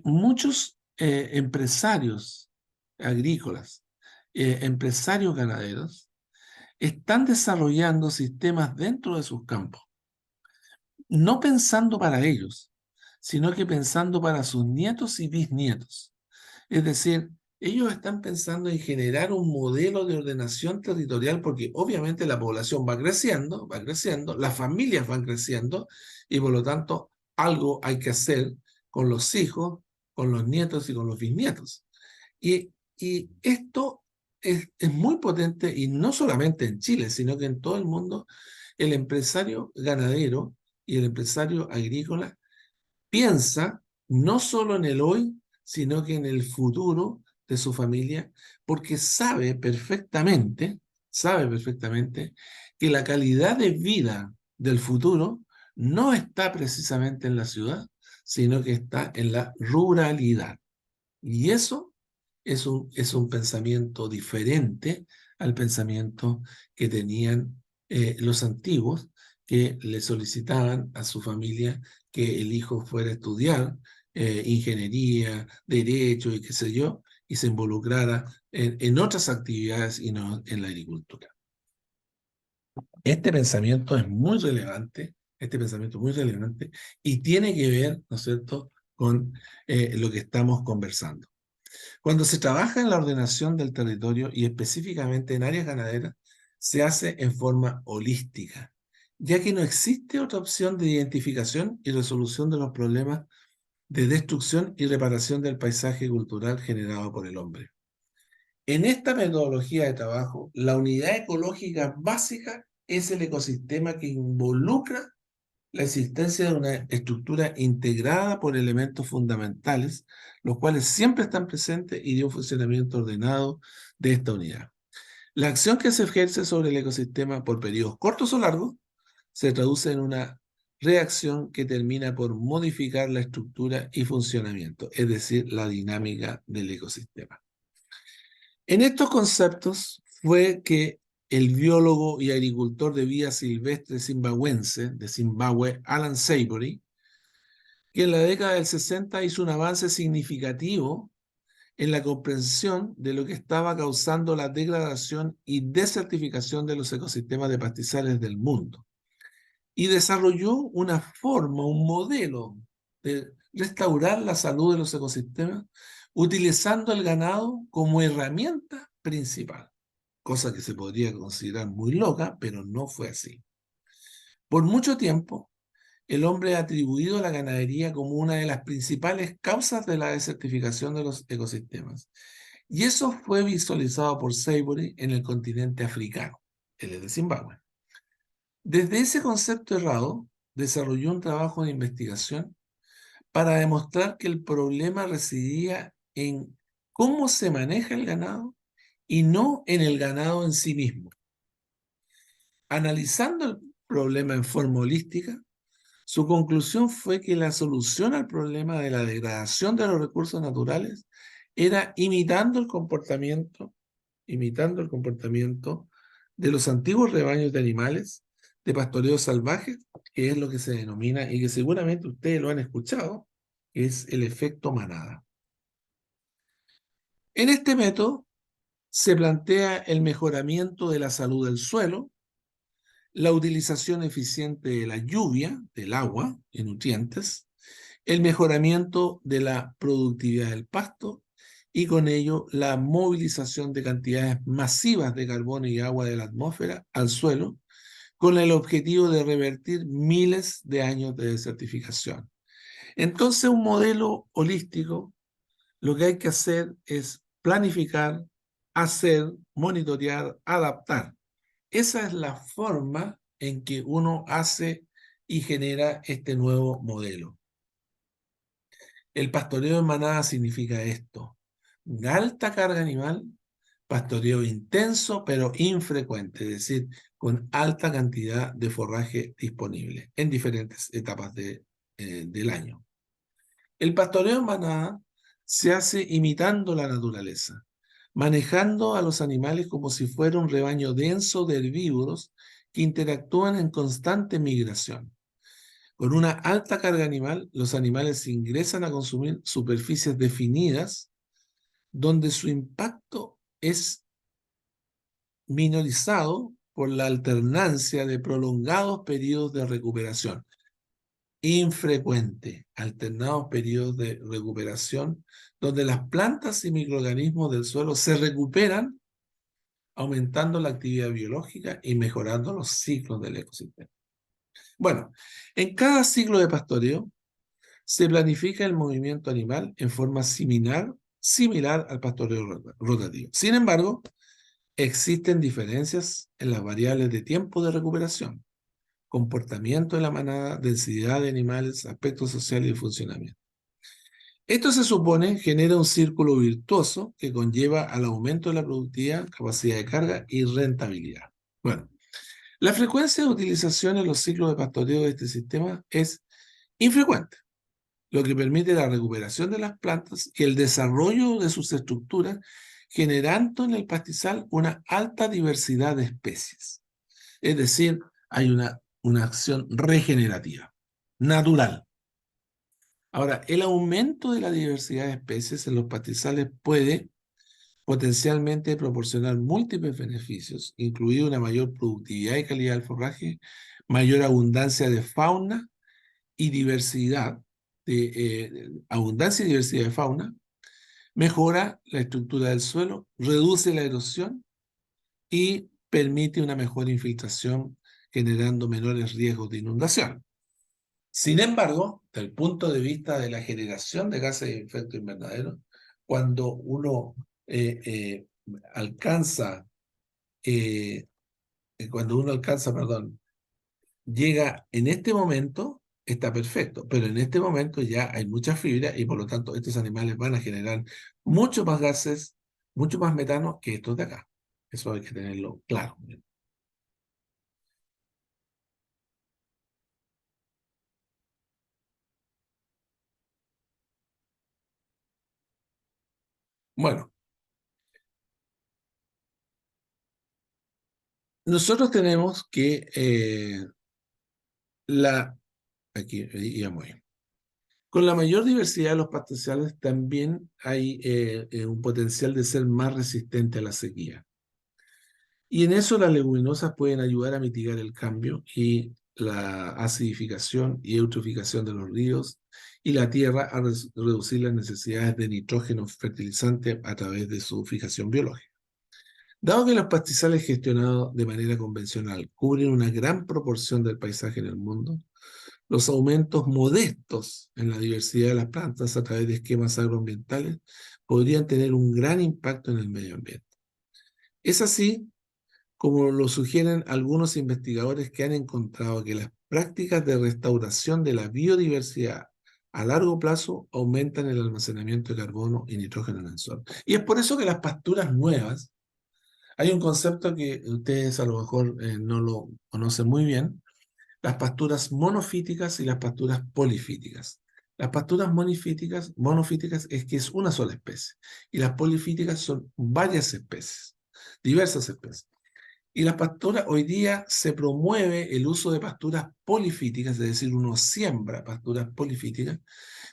muchos empresarios agrícolas, empresarios ganaderos, están desarrollando sistemas dentro de sus campos, no pensando para ellos, sino que pensando para sus nietos y bisnietos. Es decir, ellos están pensando en generar un modelo de ordenación territorial porque obviamente la población va creciendo, las familias van creciendo y por lo tanto algo hay que hacer con los hijos, con los nietos y con los bisnietos. Y esto es muy potente y no solamente en Chile, sino que en todo el mundo el empresario ganadero y el empresario agrícola piensa no solo en el hoy, sino que en el futuro de su familia, porque sabe perfectamente que la calidad de vida del futuro no está precisamente en la ciudad, sino que está en la ruralidad. Y eso es un pensamiento diferente al pensamiento que tenían los antiguos, que le solicitaban a su familia que el hijo fuera a estudiar ingeniería, derecho y qué sé yo, y se involucrara en otras actividades y no en la agricultura. Este pensamiento es muy relevante y tiene que ver, ¿no es cierto?, con lo que estamos conversando. Cuando se trabaja en la ordenación del territorio y específicamente en áreas ganaderas, se hace en forma holística, ya que no existe otra opción de identificación y resolución de los problemas de destrucción y reparación del paisaje cultural generado por el hombre. En esta metodología de trabajo, la unidad ecológica básica es el ecosistema que involucra la existencia de una estructura integrada por elementos fundamentales, los cuales siempre están presentes y de un funcionamiento ordenado de esta unidad. La acción que se ejerce sobre el ecosistema por periodos cortos o largos se traduce en una reacción que termina por modificar la estructura y funcionamiento, es decir, la dinámica del ecosistema. En estos conceptos fue que el biólogo y agricultor de vida silvestre zimbabuense de Zimbabue, Alan Savory, que en la década del 60 hizo un avance significativo en la comprensión de lo que estaba causando la degradación y desertificación de los ecosistemas de pastizales del mundo. Y desarrolló una forma, un modelo de restaurar la salud de los ecosistemas utilizando el ganado como herramienta principal, cosa que se podría considerar muy loca, pero no fue así. Por mucho tiempo, el hombre ha atribuido a la ganadería como una de las principales causas de la desertificación de los ecosistemas. Y eso fue visualizado por Savory en el continente africano, él es de Zimbabue. Desde ese concepto errado, desarrolló un trabajo de investigación para demostrar que el problema residía en cómo se maneja el ganado y no en el ganado en sí mismo. Analizando el problema en forma holística, su conclusión fue que la solución al problema de la degradación de los recursos naturales era imitando el comportamiento de los antiguos rebaños de animales de pastoreo salvaje, que es lo que se denomina, y que seguramente ustedes lo han escuchado, es el efecto manada. En este método se plantea el mejoramiento de la salud del suelo, la utilización eficiente de la lluvia, del agua y nutrientes, el mejoramiento de la productividad del pasto y con ello la movilización de cantidades masivas de carbono y agua de la atmósfera al suelo, con el objetivo de revertir miles de años de desertificación. Entonces, un modelo holístico, lo que hay que hacer es planificar, hacer, monitorear, adaptar. Esa es la forma en que uno hace y genera este nuevo modelo. El pastoreo en manada significa esto: una alta carga animal pastoreo intenso pero infrecuente, es decir, con alta cantidad de forraje disponible en diferentes etapas del año. El pastoreo en manada se hace imitando la naturaleza, manejando a los animales como si fuera un rebaño denso de herbívoros que interactúan en constante migración. Con una alta carga animal, los animales ingresan a consumir superficies definidas donde su impacto es minorizado por la alternancia de prolongados periodos de recuperación. Infrecuente, alternados periodos de recuperación, donde las plantas y microorganismos del suelo se recuperan, aumentando la actividad biológica y mejorando los ciclos del ecosistema. Bueno, en cada ciclo de pastoreo se planifica el movimiento animal en forma similar al pastoreo rotativo. Sin embargo, existen diferencias en las variables de tiempo de recuperación, comportamiento de la manada, densidad de animales, aspectos sociales y funcionamiento. Esto se supone genera un círculo virtuoso que conlleva al aumento de la productividad, capacidad de carga y rentabilidad. Bueno, la frecuencia de utilización en los ciclos de pastoreo de este sistema es infrecuente, lo que permite la recuperación de las plantas y el desarrollo de sus estructuras, generando en el pastizal una alta diversidad de especies. Es decir, hay una acción regenerativa, natural. Ahora, el aumento de la diversidad de especies en los pastizales puede potencialmente proporcionar múltiples beneficios, incluido una mayor productividad y calidad del forraje, mayor abundancia de fauna y diversidad, abundancia y diversidad de fauna, mejora la estructura del suelo, reduce la erosión y permite una mejor infiltración, generando menores riesgos de inundación. Sin embargo, desde el punto de vista de la generación de gases de efecto invernadero, cuando uno eh, eh, alcanza, eh, perdón, llega en este momento, está perfecto, pero en este momento ya hay mucha fibra y por lo tanto estos animales van a generar mucho más gases, mucho más metano que estos de acá. Eso hay que tenerlo claro. Bueno, nosotros tenemos que la... Aquí íbamos ahí. Con la mayor diversidad de los pastizales también hay un potencial de ser más resistente a la sequía. Y en eso las leguminosas pueden ayudar a mitigar el cambio y la acidificación y eutroficación de los ríos y la tierra a reducir las necesidades de nitrógeno fertilizante a través de su fijación biológica. Dado que los pastizales gestionados de manera convencional cubren una gran proporción del paisaje en el mundo, los aumentos modestos en la diversidad de las plantas a través de esquemas agroambientales podrían tener un gran impacto en el medio ambiente. Es así como lo sugieren algunos investigadores que han encontrado que las prácticas de restauración de la biodiversidad a largo plazo aumentan el almacenamiento de carbono y nitrógeno en el suelo. Y es por eso que las pasturas nuevas, hay un concepto que ustedes a lo mejor no lo conocen muy bien, las pasturas monofíticas y las pasturas polifíticas. Las pasturas monofíticas es que es una sola especie y las polifíticas son varias especies, diversas especies. Y las pasturas, hoy día se promueve el uso de pasturas polifíticas, es decir, uno siembra pasturas polifíticas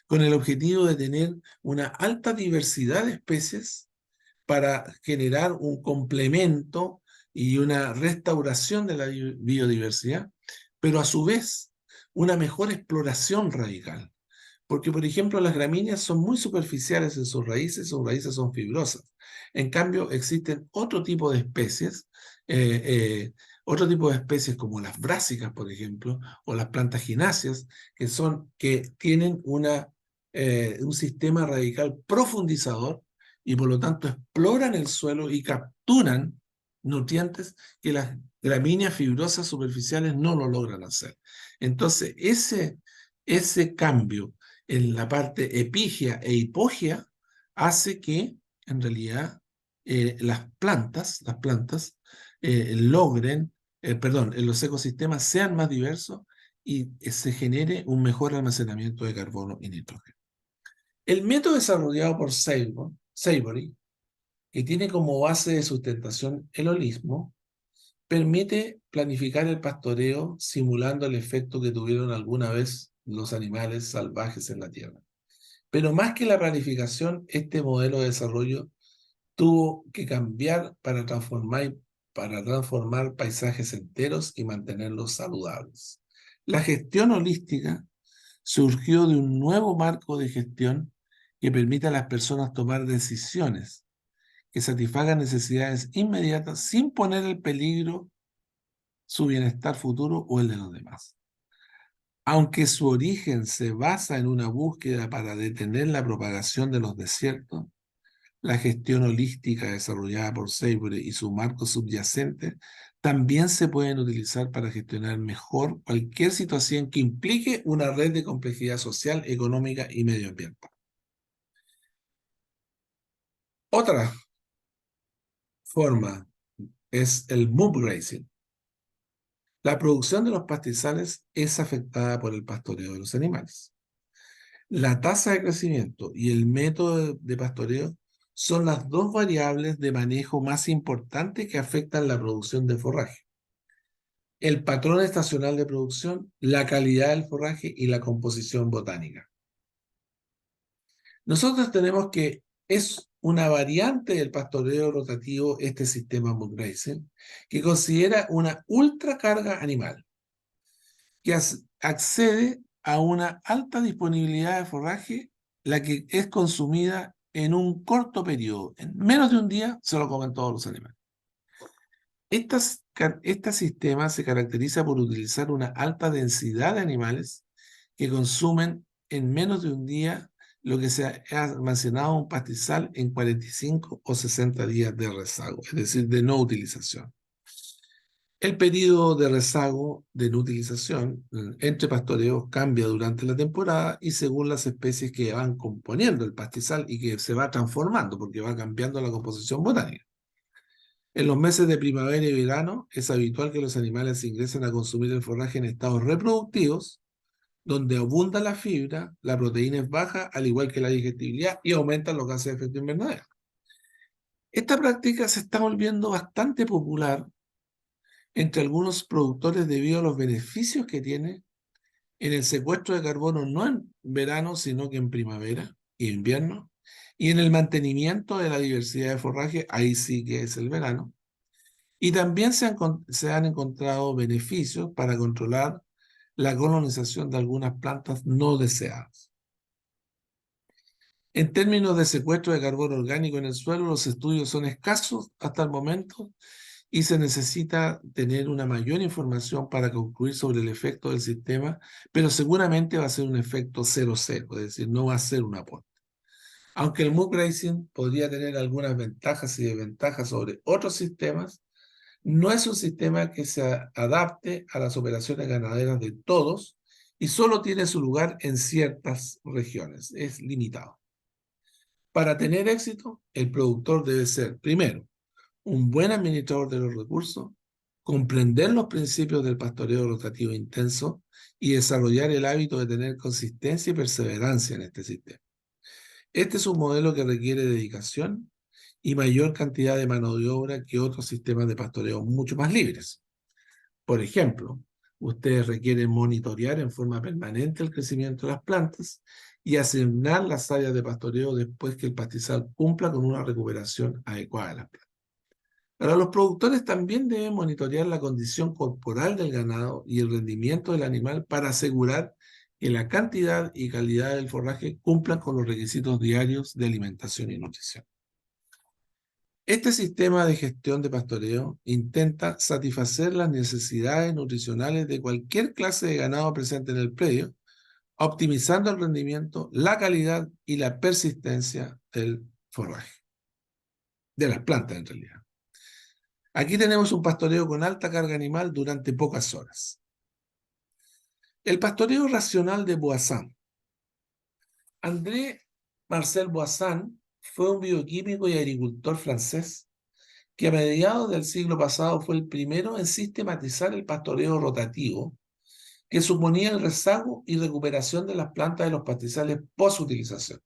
con el objetivo de tener una alta diversidad de especies para generar un complemento y una restauración de la biodiversidad, pero a su vez una mejor exploración radical. Porque, por ejemplo, las gramíneas son muy superficiales en sus raíces son fibrosas. En cambio, existen eh, eh, otro tipo de especies como las brásicas, por ejemplo, o las plantas gináceas, que tienen un sistema radical profundizador y por lo tanto exploran el suelo y capturan nutrientes que las gramíneas fibrosas superficiales no lo logran hacer. Entonces, ese cambio en la parte epígea e hipógea hace que, en realidad, las plantas logren, perdón, los ecosistemas sean más diversos y se genere un mejor almacenamiento de carbono y nitrógeno. El método desarrollado por Savory, que tiene como base de sustentación el holismo, permite planificar el pastoreo simulando el efecto que tuvieron alguna vez los animales salvajes en la Tierra. Pero más que la planificación, este modelo de desarrollo tuvo que cambiar para transformar paisajes enteros y mantenerlos saludables. La gestión holística surgió de un nuevo marco de gestión que permite a las personas tomar decisiones que satisfagan necesidades inmediatas sin poner en peligro su bienestar futuro o el de los demás. Aunque su origen se basa en una búsqueda para detener la propagación de los desiertos, la gestión holística desarrollada por Savory y su marco subyacente también se pueden utilizar para gestionar mejor cualquier situación que implique una red de complejidad social, económica y medioambiental. Otra forma es el mob grazing. La producción de los pastizales es afectada por el pastoreo de los animales. La tasa de crecimiento y el método de pastoreo son las dos variables de manejo más importantes que afectan la producción de forraje. El patrón estacional de producción, la calidad del forraje y la composición botánica. Nosotros tenemos que es una variante del pastoreo rotativo este sistema mob grazing que considera una ultracarga animal que accede a una alta disponibilidad de forraje, la que es consumida en un corto periodo. En menos de un día se lo comen todos los animales. Este sistema se caracteriza por utilizar una alta densidad de animales que consumen en menos de un día lo que se ha almacenado un pastizal en 45 o 60 días de rezago, es decir, de no utilización. El periodo de rezago de no utilización entre pastoreos cambia durante la temporada y según las especies que van componiendo el pastizal y que se va transformando porque va cambiando la composición botánica. En los meses de primavera y verano es habitual que los animales ingresen a consumir el forraje en estados reproductivos, donde abunda la fibra, la proteína es baja, al igual que la digestibilidad, y aumentan los gases de efecto invernadero. Esta práctica se está volviendo bastante popular entre algunos productores debido a los beneficios que tiene en el secuestro de carbono, no en verano, sino que en primavera y invierno, y en el mantenimiento de la diversidad de forraje, ahí sí que es el verano. Y también se han encontrado beneficios para controlar la colonización de algunas plantas no deseadas. En términos de secuestro de carbono orgánico en el suelo, los estudios son escasos hasta el momento y se necesita tener una mayor información para concluir sobre el efecto del sistema, pero seguramente va a ser un efecto 0-0, es decir, no va a ser un aporte. Aunque el mob grazing podría tener algunas ventajas y desventajas sobre otros sistemas, no es un sistema que se adapte a las operaciones ganaderas de todos y solo tiene su lugar en ciertas regiones, es limitado. Para tener éxito, el productor debe ser, primero, un buen administrador de los recursos, comprender los principios del pastoreo rotativo intenso y desarrollar el hábito de tener consistencia y perseverancia en este sistema. Este es un modelo que requiere dedicación y mayor cantidad de mano de obra que otros sistemas de pastoreo mucho más libres. Por ejemplo, ustedes requieren monitorear en forma permanente el crecimiento de las plantas y asignar las áreas de pastoreo después que el pastizal cumpla con una recuperación adecuada de las plantas. Ahora, los productores también deben monitorear la condición corporal del ganado y el rendimiento del animal para asegurar que la cantidad y calidad del forraje cumplan con los requisitos diarios de alimentación y nutrición. Este sistema de gestión de pastoreo intenta satisfacer las necesidades nutricionales de cualquier clase de ganado presente en el predio, optimizando el rendimiento, la calidad y la persistencia del forraje, de las plantas en realidad. Aquí tenemos un pastoreo con alta carga animal durante pocas horas. El pastoreo racional de Boissin. André Marcel Boissin fue un bioquímico y agricultor francés que a mediados del siglo pasado fue el primero en sistematizar el pastoreo rotativo, que suponía el rezago y recuperación de las plantas de los pastizales post-utilización.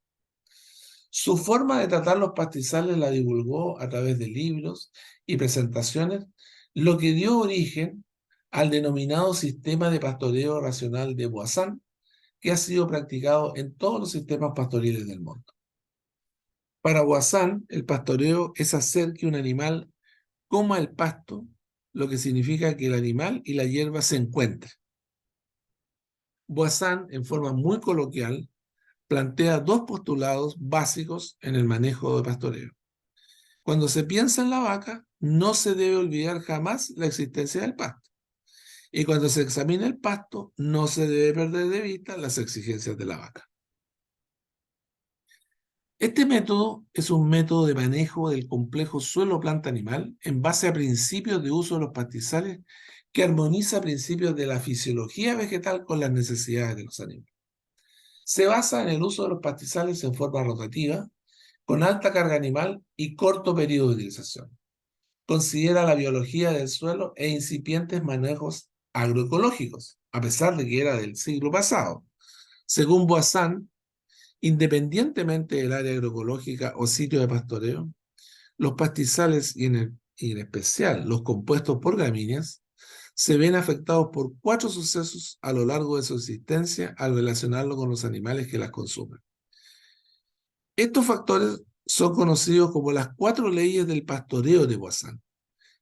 Su forma de tratar los pastizales la divulgó a través de libros y presentaciones, lo que dio origen al denominado sistema de pastoreo racional de Voisin, que ha sido practicado en todos los sistemas pastoriles del mundo. Para Voisin, el pastoreo es hacer que un animal coma el pasto, lo que significa que el animal y la hierba se encuentren. Voisin, en forma muy coloquial, plantea dos postulados básicos en el manejo de pastoreo. Cuando se piensa en la vaca, no se debe olvidar jamás la existencia del pasto. Y cuando se examina el pasto, no se debe perder de vista las exigencias de la vaca. Este método es un método de manejo del complejo suelo-planta-animal en base a principios de uso de los pastizales que armoniza principios de la fisiología vegetal con las necesidades de los animales. Se basa en el uso de los pastizales en forma rotativa, con alta carga animal y corto periodo de utilización. Considera la biología del suelo e incipientes manejos agroecológicos, a pesar de que era del siglo pasado. Según Voisin, independientemente del área agroecológica o sitio de pastoreo, los pastizales y en especial los compuestos por gramíneas se ven afectados por 4 sucesos a lo largo de su existencia al relacionarlo con los animales que las consumen. Estos factores son conocidos como las 4 leyes del pastoreo de Voisin,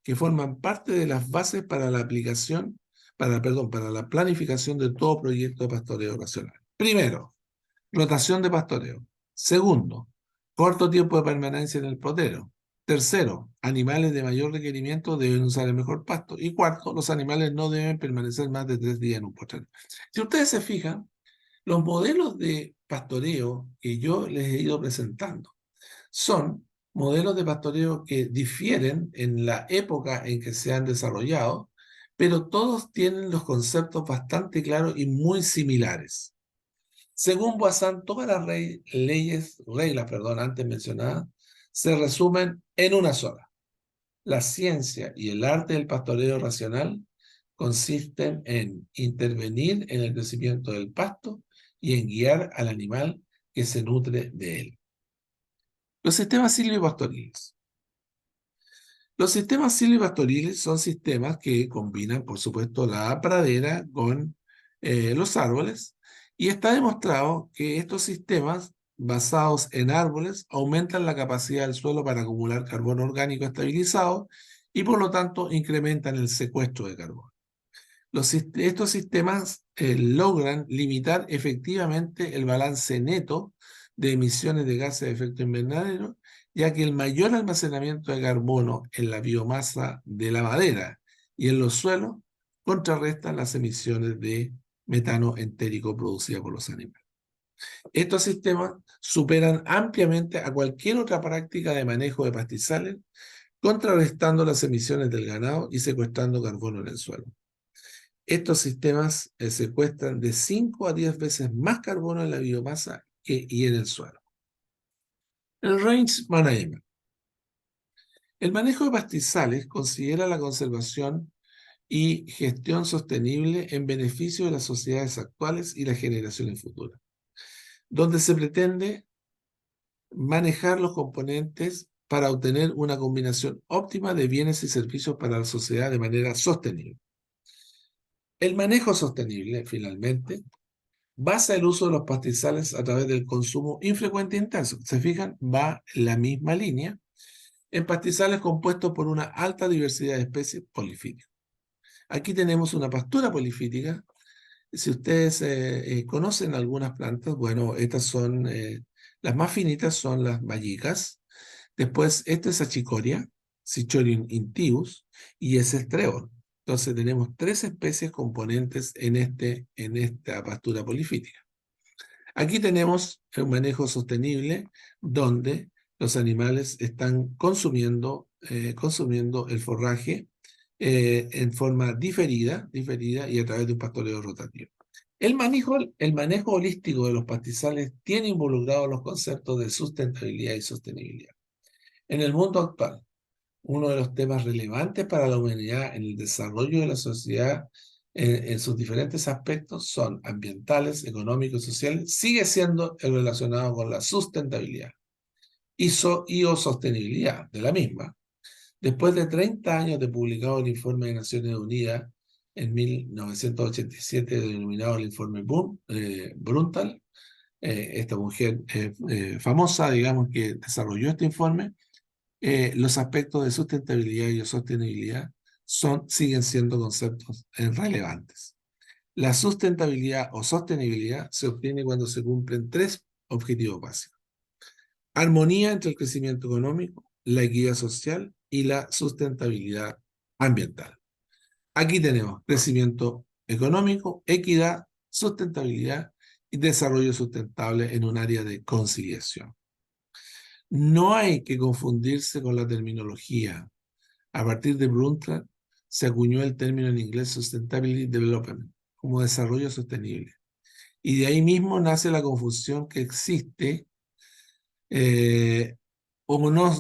que forman parte de las bases para la aplicación, para la planificación de todo proyecto de pastoreo racional. Primero, rotación de pastoreo. Segundo, corto tiempo de permanencia en el potero. Tercero, animales de mayor requerimiento deben usar el mejor pasto. Y cuarto, los animales no deben permanecer más de 3 días en un potrero. Si ustedes se fijan, los modelos de pastoreo que yo les he ido presentando son modelos de pastoreo que difieren en la época en que se han desarrollado, pero todos tienen los conceptos bastante claros y muy similares. Según Voisin, todas las reglas antes mencionadas se resumen en una sola. La ciencia y el arte del pastoreo racional consisten en intervenir en el crecimiento del pasto y en guiar al animal que se nutre de él. Los sistemas silvopastoriles. Los sistemas silvopastoriles son sistemas que combinan, por supuesto, la pradera con los árboles, y está demostrado que estos sistemas basados en árboles aumentan la capacidad del suelo para acumular carbono orgánico estabilizado y por lo tanto incrementan el secuestro de carbono. Estos sistemas logran limitar efectivamente el balance neto de emisiones de gases de efecto invernadero, ya que el mayor almacenamiento de carbono en la biomasa de la madera y en los suelos contrarrestan las emisiones de metano entérico producidas por los animales. Estos sistemas superan ampliamente a cualquier otra práctica de manejo de pastizales, contrarrestando las emisiones del ganado y secuestrando carbono en el suelo. Estos sistemas secuestran de 5 a 10 veces más carbono en la biomasa y en el suelo. El range management. El manejo de pastizales considera la conservación y gestión sostenible en beneficio de las sociedades actuales y las generaciones futuras, donde se pretende manejar los componentes para obtener una combinación óptima de bienes y servicios para la sociedad de manera sostenible. El manejo sostenible, finalmente, basa el uso de los pastizales a través del consumo infrecuente e intenso. ¿Se fijan? Va en la misma línea en pastizales compuestos por una alta diversidad de especies polifíticas. Aquí tenemos una pastura polifítica. Si ustedes conocen algunas plantas, bueno, estas son, las más finitas son las mallicas. Después, esta es achicoria, Cichorium intivus, y ese es trébol. Entonces tenemos 3 especies componentes en esta pastura polifítica. Aquí tenemos un manejo sostenible donde los animales están consumiendo el forraje en forma diferida y a través de un pastoreo rotativo. El manejo holístico de los pastizales tiene involucrados los conceptos de sustentabilidad y sostenibilidad. En el mundo actual, uno de los temas relevantes para la humanidad en el desarrollo de la sociedad en sus diferentes aspectos son ambientales, económicos y sociales, sigue siendo el relacionado con la sustentabilidad y o sostenibilidad de la misma. Después de 30 años de publicado el informe de Naciones Unidas en 1987, denominado el informe Brundtland, esta mujer famosa, digamos, que desarrolló este informe, los aspectos de sustentabilidad y de sostenibilidad siguen siendo conceptos relevantes. La sustentabilidad o sostenibilidad se obtiene cuando se cumplen tres objetivos básicos: armonía entre el crecimiento económico, la equidad social y la sustentabilidad ambiental. Aquí tenemos crecimiento económico, equidad, sustentabilidad y desarrollo sustentable en un área de conciliación. No hay que confundirse con la terminología. A partir de Brundtland se acuñó el término en inglés Sustainability Development como desarrollo sostenible. Y de ahí mismo nace la confusión que existe eh, o no,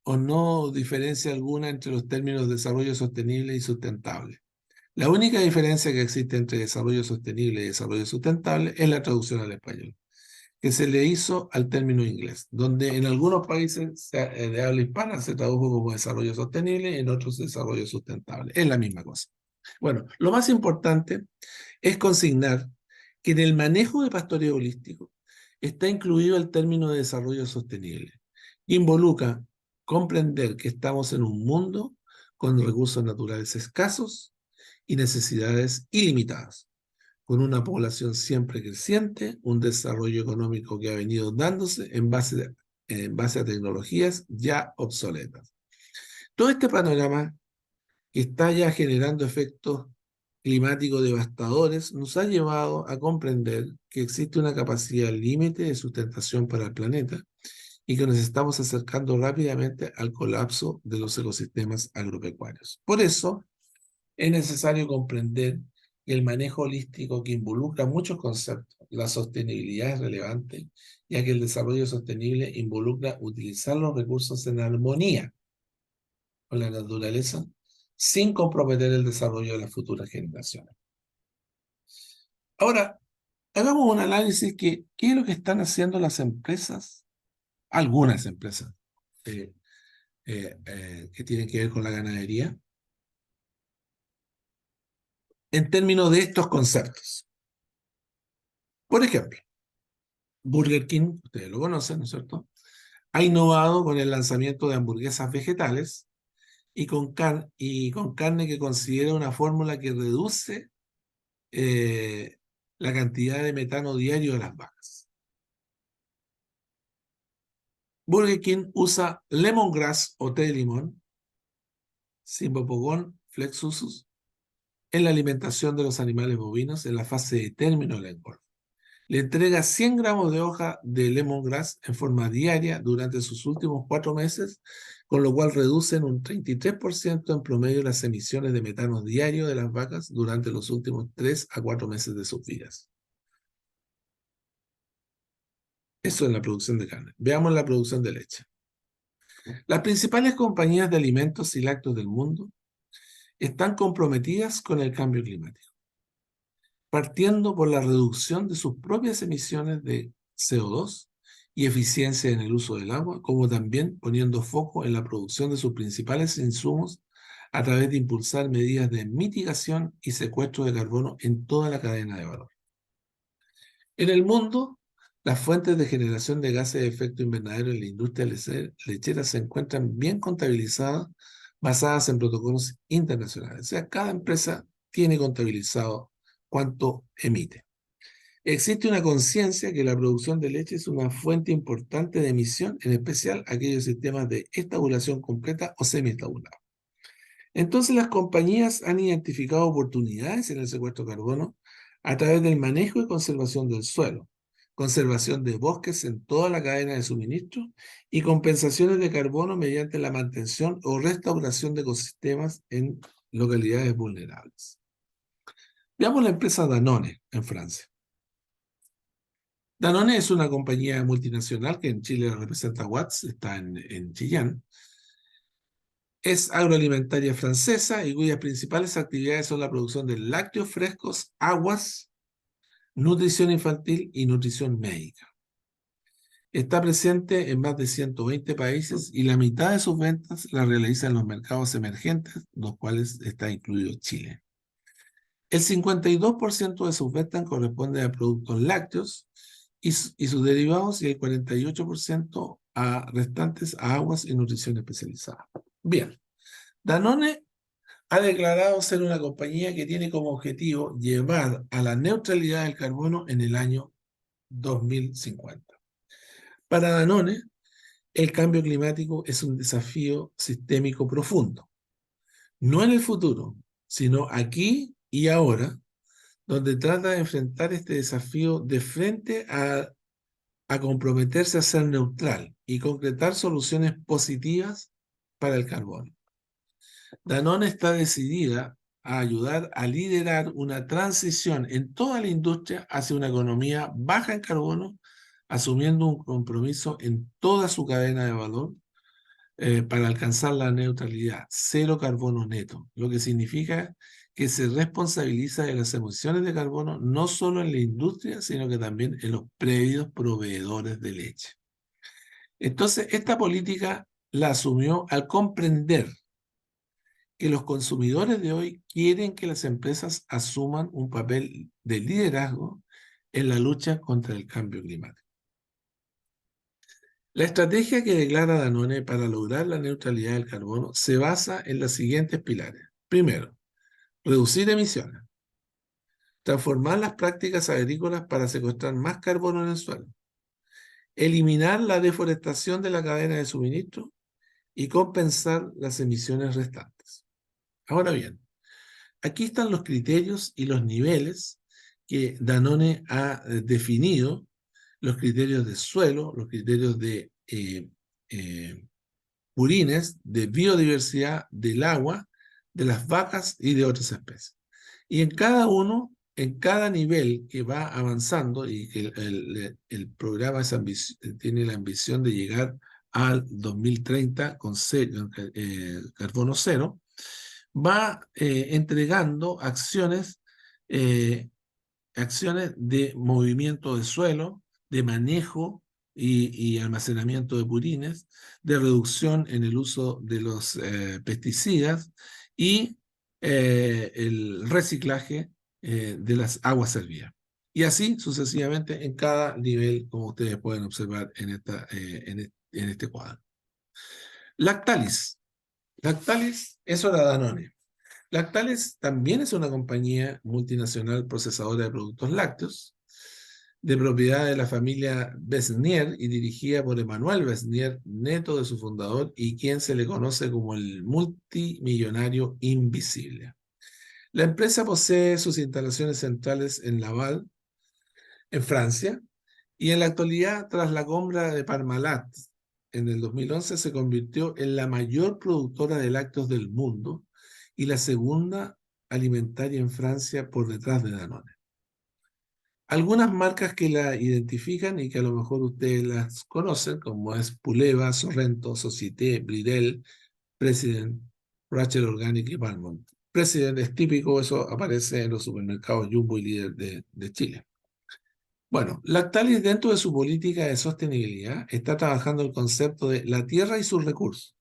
o no diferencia alguna entre los términos desarrollo sostenible y sustentable. La única diferencia que existe entre desarrollo sostenible y desarrollo sustentable es la traducción al español, que se le hizo al término inglés, donde en algunos países de habla hispana se tradujo como desarrollo sostenible, en otros desarrollo sustentable. Es la misma cosa. Bueno, lo más importante es consignar que en el manejo de pastoreo holístico está incluido el término de desarrollo sostenible, que involucra comprender que estamos en un mundo con recursos naturales escasos y necesidades ilimitadas, con una población siempre creciente, un desarrollo económico que ha venido dándose en base a tecnologías ya obsoletas. Todo este panorama que está ya generando efectos climáticos devastadores nos ha llevado a comprender que existe una capacidad límite de sustentación para el planeta y que nos estamos acercando rápidamente al colapso de los ecosistemas agropecuarios. Por eso, es necesario comprender que el manejo holístico, que involucra muchos conceptos, la sostenibilidad es relevante, ya que el desarrollo sostenible involucra utilizar los recursos en armonía con la naturaleza sin comprometer el desarrollo de las futuras generaciones. Ahora, hagamos un análisis que qué es lo que están haciendo las empresas, algunas empresas eh, que tienen que ver con la ganadería, en términos de estos conceptos. Por ejemplo, Burger King, ustedes lo conocen, ¿no es cierto?, ha innovado con el lanzamiento de hamburguesas vegetales y con carne que considera una fórmula que reduce eh, la cantidad de metano diario de las vacas. Burger King usa lemongrass o té de limón, Cymbopogon flexusus, en la alimentación de los animales bovinos en la fase de término de la engorda. Le entrega 100 gramos de hoja de lemongrass en forma diaria durante sus últimos 4 meses, con lo cual reducen un 33% en promedio las emisiones de metano diario de las vacas durante los últimos 3 a 4 meses de sus vidas. Eso es la producción de carne. Veamos la producción de leche. Las principales compañías de alimentos y lácteos del mundo están comprometidas con el cambio climático, partiendo por la reducción de sus propias emisiones de CO2 y eficiencia en el uso del agua, como también poniendo foco en la producción de sus principales insumos a través de impulsar medidas de mitigación y secuestro de carbono en toda la cadena de valor. En el mundo, las fuentes de generación de gases de efecto invernadero en la industria lechera se encuentran bien contabilizadas, basadas en protocolos internacionales. O sea, cada empresa tiene contabilizado cuánto emite. Existe una conciencia que la producción de leche es una fuente importante de emisión, en especial aquellos sistemas de estabulación completa o semiestabulado. Entonces las compañías han identificado oportunidades en el secuestro de carbono a través del manejo y conservación del suelo, conservación de bosques en toda la cadena de suministro y compensaciones de carbono mediante la mantención o restauración de ecosistemas en localidades vulnerables. Veamos la empresa Danone en Francia. Danone es una compañía multinacional que en Chile la representa Watts, está en Chillán. Es agroalimentaria francesa y cuyas principales actividades son la producción de lácteos frescos, aguas, nutrición infantil y nutrición médica. Está presente en más de 120 países y la mitad de sus ventas las realiza en los mercados emergentes, los cuales está incluido Chile. El 52% de sus ventas corresponde a productos lácteos y sus derivados y el 48% a restantes a aguas y nutrición especializada. Bien, Danone ha declarado ser una compañía que tiene como objetivo llevar a la neutralidad del carbono en el año 2050. Para Danone, el cambio climático es un desafío sistémico profundo, no en el futuro, sino aquí y ahora, donde trata de enfrentar este desafío de frente a comprometerse a ser neutral y concretar soluciones positivas para el carbono. Danone está decidida a ayudar a liderar una transición en toda la industria hacia una economía baja en carbono, asumiendo un compromiso en toda su cadena de valor para alcanzar la neutralidad, cero carbono neto, lo que significa que se responsabiliza de las emisiones de carbono no solo en la industria, sino que también en los previos proveedores de leche. Entonces, esta política la asumió al comprender que los consumidores de hoy quieren que las empresas asuman un papel de liderazgo en la lucha contra el cambio climático. La estrategia que declara Danone para lograr la neutralidad del carbono se basa en los siguientes pilares. Primero, reducir emisiones. Transformar las prácticas agrícolas para secuestrar más carbono en el suelo. Eliminar la deforestación de la cadena de suministro y compensar las emisiones restantes. Ahora bien, aquí están los criterios y los niveles que Danone ha definido, los criterios de suelo, los criterios de purines, de biodiversidad del agua, de las vacas y de otras especies. Y en cada uno, en cada nivel que va avanzando y que el programa tiene la ambición de llegar al 2030 con carbono cero, va entregando eh, acciones de movimiento de suelo, de manejo y almacenamiento de purines, de reducción en el uso de los pesticidas y el reciclaje de las aguas servidas. Y así sucesivamente en cada nivel, como ustedes pueden observar en este cuadro. Lactalis. Lactalis es una Danone. Lactalis también es una compañía multinacional procesadora de productos lácteos, de propiedad de la familia Besnier y dirigida por Emmanuel Besnier, neto de su fundador y quien se le conoce como el multimillonario invisible. La empresa posee sus instalaciones centrales en Laval, en Francia, y en la actualidad, tras la compra de Parmalat en el 2011, se convirtió en la mayor productora de lácteos del mundo y la segunda alimentaria en Francia por detrás de Danone. Algunas marcas que la identifican y que a lo mejor ustedes las conocen, como es Puleva, Sorrento, Société, Bridel, President, Rachel Organic y Valmont. President es típico, eso aparece en los supermercados Jumbo y Líder de Chile. Bueno, Lactalis dentro de su política de sostenibilidad está trabajando el concepto de la tierra y sus recursos,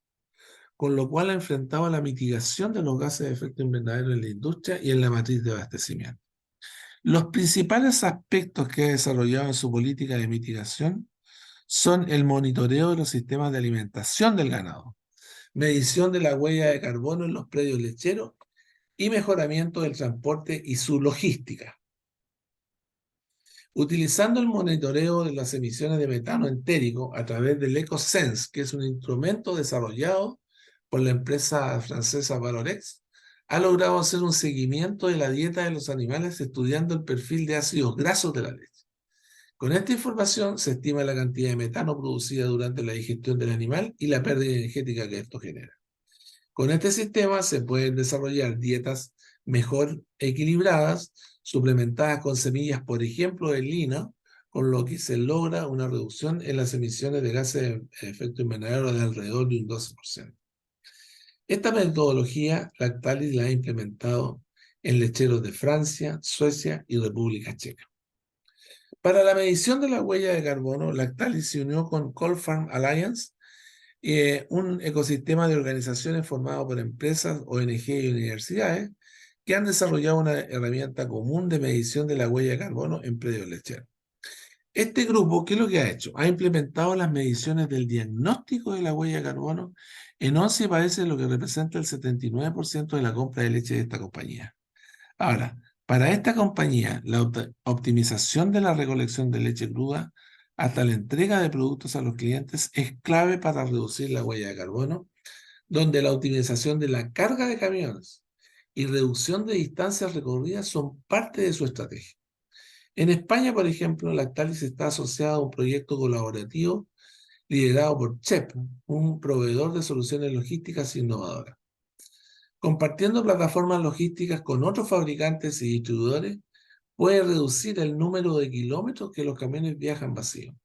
con lo cual ha enfrentado la mitigación de los gases de efecto invernadero en la industria y en la matriz de abastecimiento. Los principales aspectos que ha desarrollado en su política de mitigación son el monitoreo de los sistemas de alimentación del ganado, medición de la huella de carbono en los predios lecheros y mejoramiento del transporte y su logística. Utilizando el monitoreo de las emisiones de metano entérico a través del EcoSense, que es un instrumento desarrollado por la empresa francesa Valorex, ha logrado hacer un seguimiento de la dieta de los animales estudiando el perfil de ácidos grasos de la leche. Con esta información se estima la cantidad de metano producida durante la digestión del animal y la pérdida energética que esto genera. Con este sistema se pueden desarrollar dietas mejor equilibradas, suplementadas con semillas, por ejemplo, de lino, con lo que se logra una reducción en las emisiones de gases de efecto invernadero de alrededor de un 12%. Esta metodología Lactalis la ha implementado en lecheros de Francia, Suecia y República Checa. Para la medición de la huella de carbono, Lactalis se unió con Cold Farm Alliance, un ecosistema de organizaciones formado por empresas, ONG y universidades que han desarrollado una herramienta común de medición de la huella de carbono en predios lecheros. Este grupo, ¿qué es lo que ha hecho? Ha implementado las mediciones del diagnóstico de la huella de carbono en 11 países, lo que representa el 79% de la compra de leche de esta compañía. Ahora, para esta compañía, la optimización de la recolección de leche cruda hasta la entrega de productos a los clientes es clave para reducir la huella de carbono, donde la optimización de la carga de camiones y reducción de distancias recorridas son parte de su estrategia. En España, por ejemplo, Lactalis está asociado a un proyecto colaborativo liderado por CHEP, un proveedor de soluciones logísticas innovadoras. Compartiendo plataformas logísticas con otros fabricantes y distribuidores, puede reducir el número de kilómetros que los camiones viajan vacíos.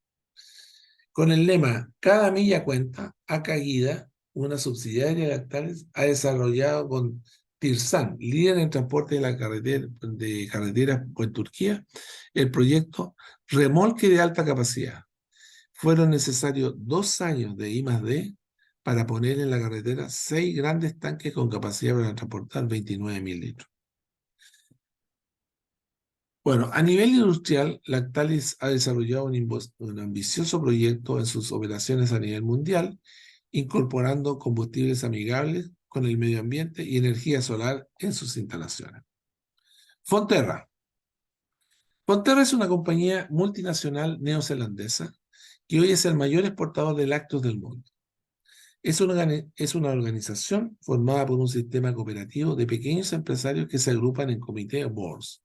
Con el lema "Cada milla cuenta", Guida, una subsidiaria de Lactalis, ha desarrollado con Tirsan, líder en transporte de carreteras en Turquía, el proyecto Remolque de Alta Capacidad. Fueron necesarios 2 años de I+D para poner en la carretera 6 grandes tanques con capacidad para transportar 29.000 litros. Bueno, a nivel industrial, Lactalis ha desarrollado un ambicioso proyecto en sus operaciones a nivel mundial, incorporando combustibles amigables con el medio ambiente y energía solar en sus instalaciones. Fonterra. Fonterra es una compañía multinacional neozelandesa que hoy es el mayor exportador de lácteos del mundo. Es una organización formada por un sistema cooperativo de pequeños empresarios que se agrupan en comité o boards.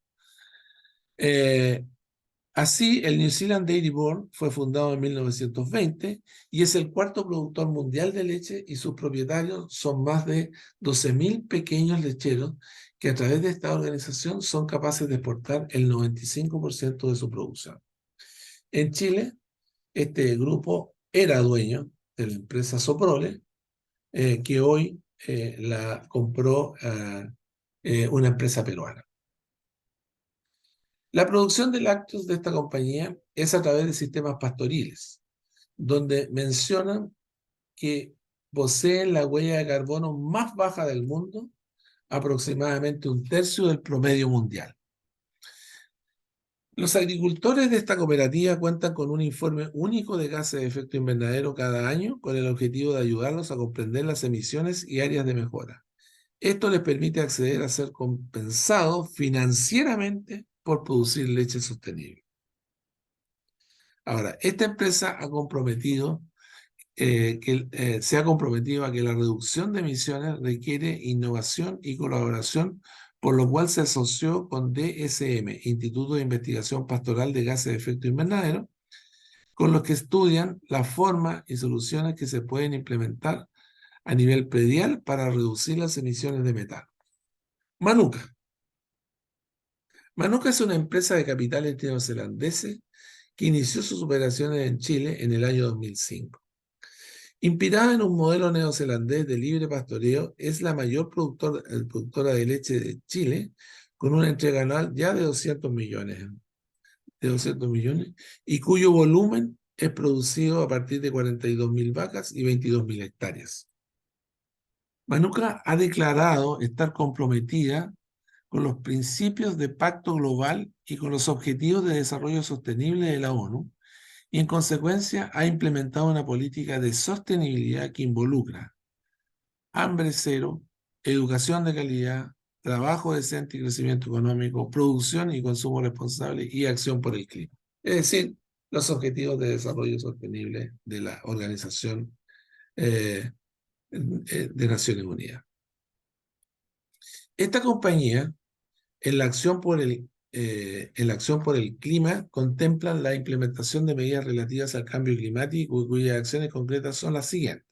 Así, el New Zealand Dairy Board fue fundado en 1920 y es el cuarto productor mundial de leche, y sus propietarios son más de 12.000 pequeños lecheros que a través de esta organización son capaces de exportar el 95% de su producción. En Chile, este grupo era dueño de la empresa Soprole, que hoy la compró una empresa peruana. La producción de lácteos de esta compañía es a través de sistemas pastoriles, donde mencionan que poseen la huella de carbono más baja del mundo, aproximadamente 1/3 del promedio mundial. Los agricultores de esta cooperativa cuentan con un informe único de gases de efecto invernadero cada año, con el objetivo de ayudarlos a comprender las emisiones y áreas de mejora. Esto les permite acceder a ser compensados financieramente por producir leche sostenible. Ahora, esta empresa se ha comprometido a que la reducción de emisiones requiere innovación y colaboración, por lo cual se asoció con DSM, Instituto de Investigación Pastoral de Gases de Efecto Invernadero, con los que estudian la forma y soluciones que se pueden implementar a nivel predial para reducir las emisiones de metano. Manuka. Manuka es una empresa de capitales neozelandeses que inició sus operaciones en Chile en el año 2005. Inspirada en un modelo neozelandés de libre pastoreo, es la mayor productora de leche de Chile, con una entrega anual ya de 200 millones, y cuyo volumen es producido a partir de 42.000 vacas y 22.000 hectáreas. Manuka ha declarado estar comprometida con los principios de Pacto Global y con los Objetivos de Desarrollo Sostenible de la ONU, y en consecuencia ha implementado una política de sostenibilidad que involucra hambre cero, educación de calidad, trabajo decente y crecimiento económico, producción y consumo responsable y acción por el clima. Es decir, los Objetivos de Desarrollo Sostenible de la Organización de Naciones Unidas. Esta compañía, en la acción por el clima, contempla la implementación de medidas relativas al cambio climático, cuyas acciones concretas son las siguientes.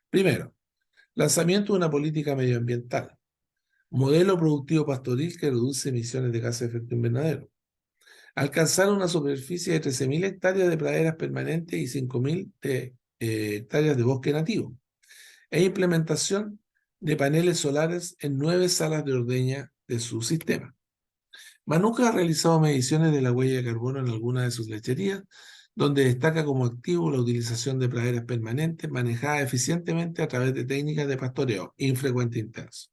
Primero, Lanzamiento de una política medioambiental. Modelo productivo pastoril que reduce emisiones de gases de efecto invernadero. Alcanzar una superficie de 13.000 hectáreas de praderas permanentes y 5.000 hectáreas de bosque nativo. E implementación de paneles solares en 9 salas de ordeña de su sistema. Manuka ha realizado mediciones de la huella de carbono en algunas de sus lecherías, donde destaca como activo la utilización de praderas permanentes manejadas eficientemente a través de técnicas de pastoreo infrecuente e intenso.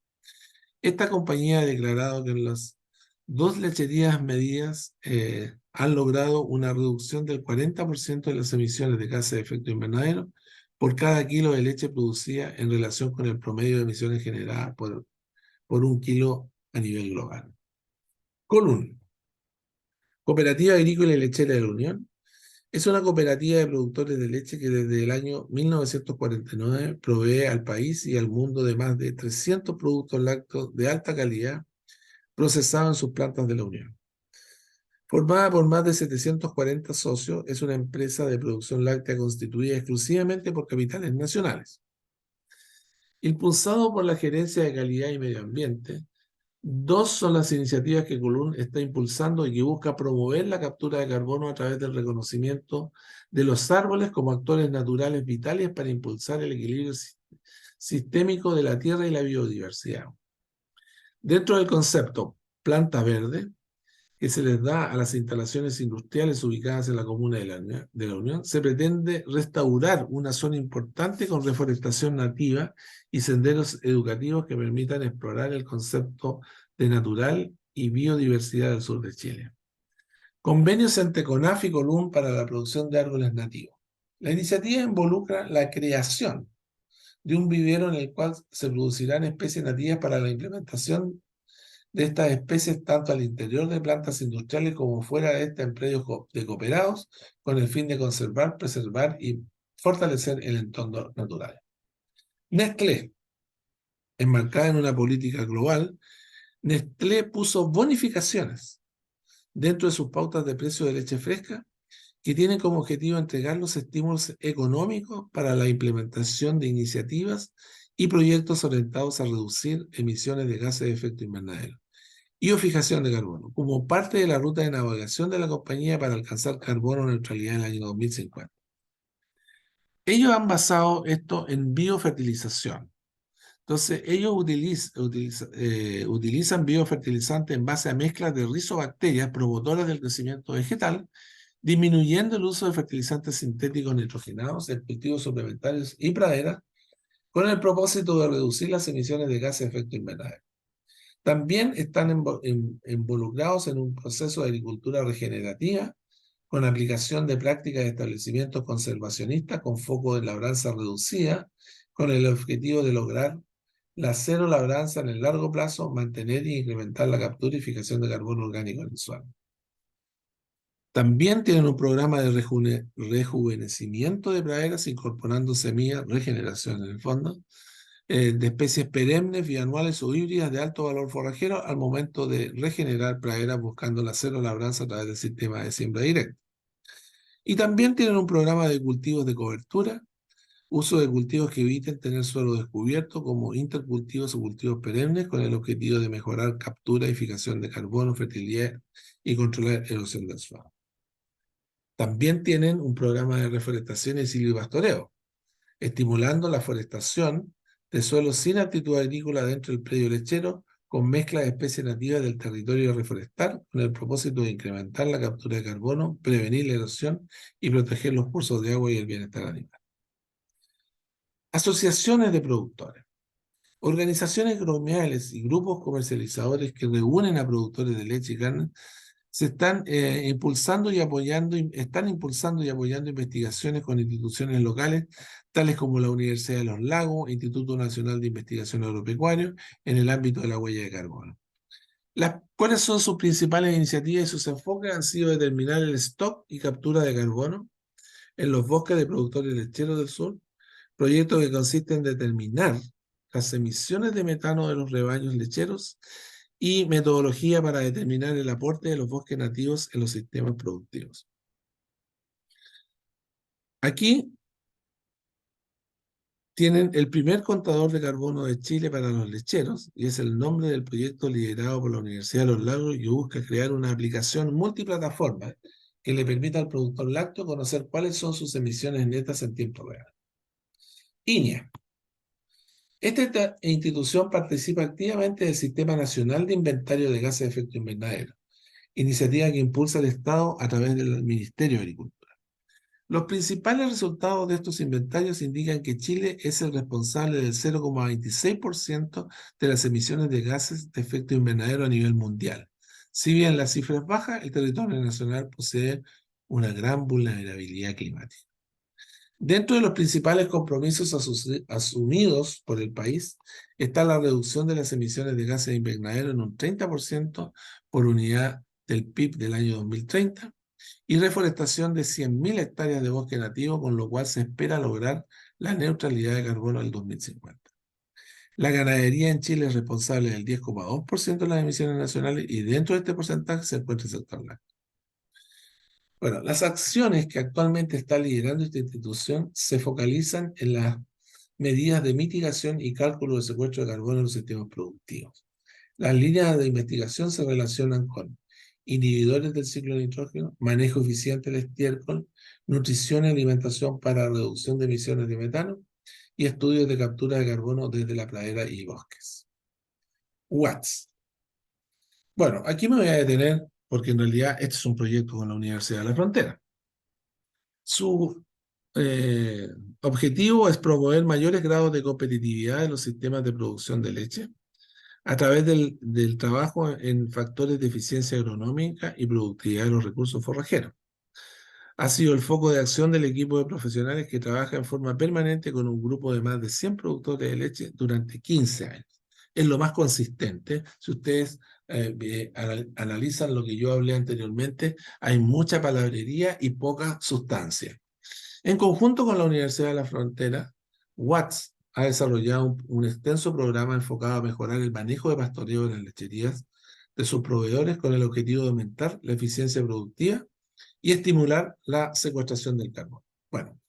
Esta compañía ha declarado que en las 2 lecherías medidas han logrado una reducción del 40% de las emisiones de gases de efecto invernadero por cada kilo de leche producida en relación con el promedio de emisiones generadas por un kilo a nivel global. Colún, Cooperativa Agrícola y Lechera de la Unión, es una cooperativa de productores de leche que desde el año 1949 provee al país y al mundo de más de 300 productos lácteos de alta calidad procesados en sus plantas de la Unión. Formada por más de 740 socios, es una empresa de producción láctea constituida exclusivamente por capitales nacionales. Impulsado por la Gerencia de Calidad y Medio Ambiente, 2 son las iniciativas que Colún está impulsando y que busca promover la captura de carbono a través del reconocimiento de los árboles como actores naturales vitales para impulsar el equilibrio sistémico de la tierra y la biodiversidad. Dentro del concepto planta verde, que se les da a las instalaciones industriales ubicadas en la comuna de la Unión, se pretende restaurar una zona importante con reforestación nativa y senderos educativos que permitan explorar el concepto de natural y biodiversidad del sur de Chile. Convenios entre CONAF y Colún para la producción de árboles nativos. La iniciativa involucra la creación de un vivero en el cual se producirán especies nativas para la implementación de estas especies tanto al interior de plantas industriales como fuera de estas en predios de cooperados con el fin de conservar, preservar y fortalecer el entorno natural. Nestlé, enmarcada en una política global, Nestlé puso bonificaciones dentro de sus pautas de precio de leche fresca que tienen como objetivo entregar los estímulos económicos para la implementación de iniciativas y proyectos orientados a reducir emisiones de gases de efecto invernadero y o fijación de carbono, como parte de la ruta de navegación de la compañía para alcanzar carbono neutralidad en el año 2050. Ellos han basado esto en biofertilización. Entonces, ellos utilizan biofertilizantes en base a mezclas de rizobacterias promotoras del crecimiento vegetal, disminuyendo el uso de fertilizantes sintéticos nitrogenados en cultivos suplementarios y praderas, con el propósito de reducir las emisiones de gases de efecto invernadero. También están involucrados en un proceso de agricultura regenerativa con aplicación de prácticas de establecimientos conservacionistas con foco de labranza reducida, con el objetivo de lograr la cero labranza en el largo plazo, mantener y incrementar la captura y fijación de carbono orgánico en el suelo. También tienen un programa de rejuvenecimiento de praderas incorporando semillas, regeneración en el fondo, de especies perennes, bianuales o híbridas de alto valor forrajero al momento de regenerar praderas buscando la cero labranza a través del sistema de siembra directa. Y también tienen un programa de cultivos de cobertura, uso de cultivos que eviten tener suelo descubierto como intercultivos o cultivos perennes con el objetivo de mejorar captura y fijación de carbono, fertilidad y controlar erosión del suelo. También tienen un programa de reforestación y silvipastoreo, estimulando la forestación de suelos sin aptitud agrícola dentro del predio lechero con mezcla de especies nativas del territorio reforestal con el propósito de incrementar la captura de carbono, prevenir la erosión y proteger los cursos de agua y el bienestar animal. Asociaciones de productores. Organizaciones gremiales y grupos comercializadores que reúnen a productores de leche y carne se están impulsando y apoyando investigaciones con instituciones locales, tales como la Universidad de los Lagos, Instituto Nacional de Investigación Agropecuario, en el ámbito de la huella de carbono. ¿Cuáles son sus principales iniciativas y sus enfoques? Han sido determinar el stock y captura de carbono en los bosques de productores lecheros del sur, proyectos que consisten en determinar las emisiones de metano de los rebaños lecheros y metodología para determinar el aporte de los bosques nativos en los sistemas productivos. Aquí Tienen el primer contador de carbono de Chile para los lecheros y es el nombre del proyecto liderado por la Universidad de los Lagos que busca crear una aplicación multiplataforma que le permita al productor lácteo conocer cuáles son sus emisiones netas en tiempo real. INEA. Esta institución participa activamente del Sistema Nacional de Inventario de Gases de Efecto Invernadero, iniciativa que impulsa el Estado a través del Ministerio de Agricultura. Los principales resultados de estos inventarios indican que Chile es el responsable del 0,26% de las emisiones de gases de efecto invernadero a nivel mundial. Si bien la cifra es baja, el territorio nacional posee una gran vulnerabilidad climática. Dentro de los principales compromisos asumidos por el país está la reducción de las emisiones de gases de invernadero en un 30% por unidad del PIB del año 2030 y reforestación de 100.000 hectáreas de bosque nativo, con lo cual se espera lograr la neutralidad de carbono al 2050. La ganadería en Chile es responsable del 10,2% de las emisiones nacionales y dentro de este porcentaje se encuentra el sector lácteo. Bueno, las acciones que actualmente está liderando esta institución se focalizan en las medidas de mitigación y cálculo de secuestro de carbono en los sistemas productivos. Las líneas de investigación se relacionan con inhibidores del ciclo de nitrógeno, manejo eficiente del estiércol, nutrición y alimentación para reducción de emisiones de metano y estudios de captura de carbono desde la pradera y bosques. Watts. Bueno, aquí me voy a detener porque en realidad este es un proyecto con la Universidad de la Frontera. Su eh, objetivo es promover mayores grados de competitividad en los sistemas de producción de leche a través del trabajo en factores de eficiencia agronómica y productividad de los recursos forrajeros. Ha sido el foco de acción del equipo de profesionales que trabaja en forma permanente con un grupo de más de 100 productores de leche durante 15 años. Es lo más consistente. Si ustedes analizan lo que yo hablé anteriormente, hay mucha palabrería y poca sustancia. En conjunto con la Universidad de la Frontera, Watts ha desarrollado un extenso programa enfocado a mejorar el manejo de pastoreo en las lecherías de sus proveedores con el objetivo de aumentar la eficiencia productiva y estimular la secuestración del carbono. Bueno,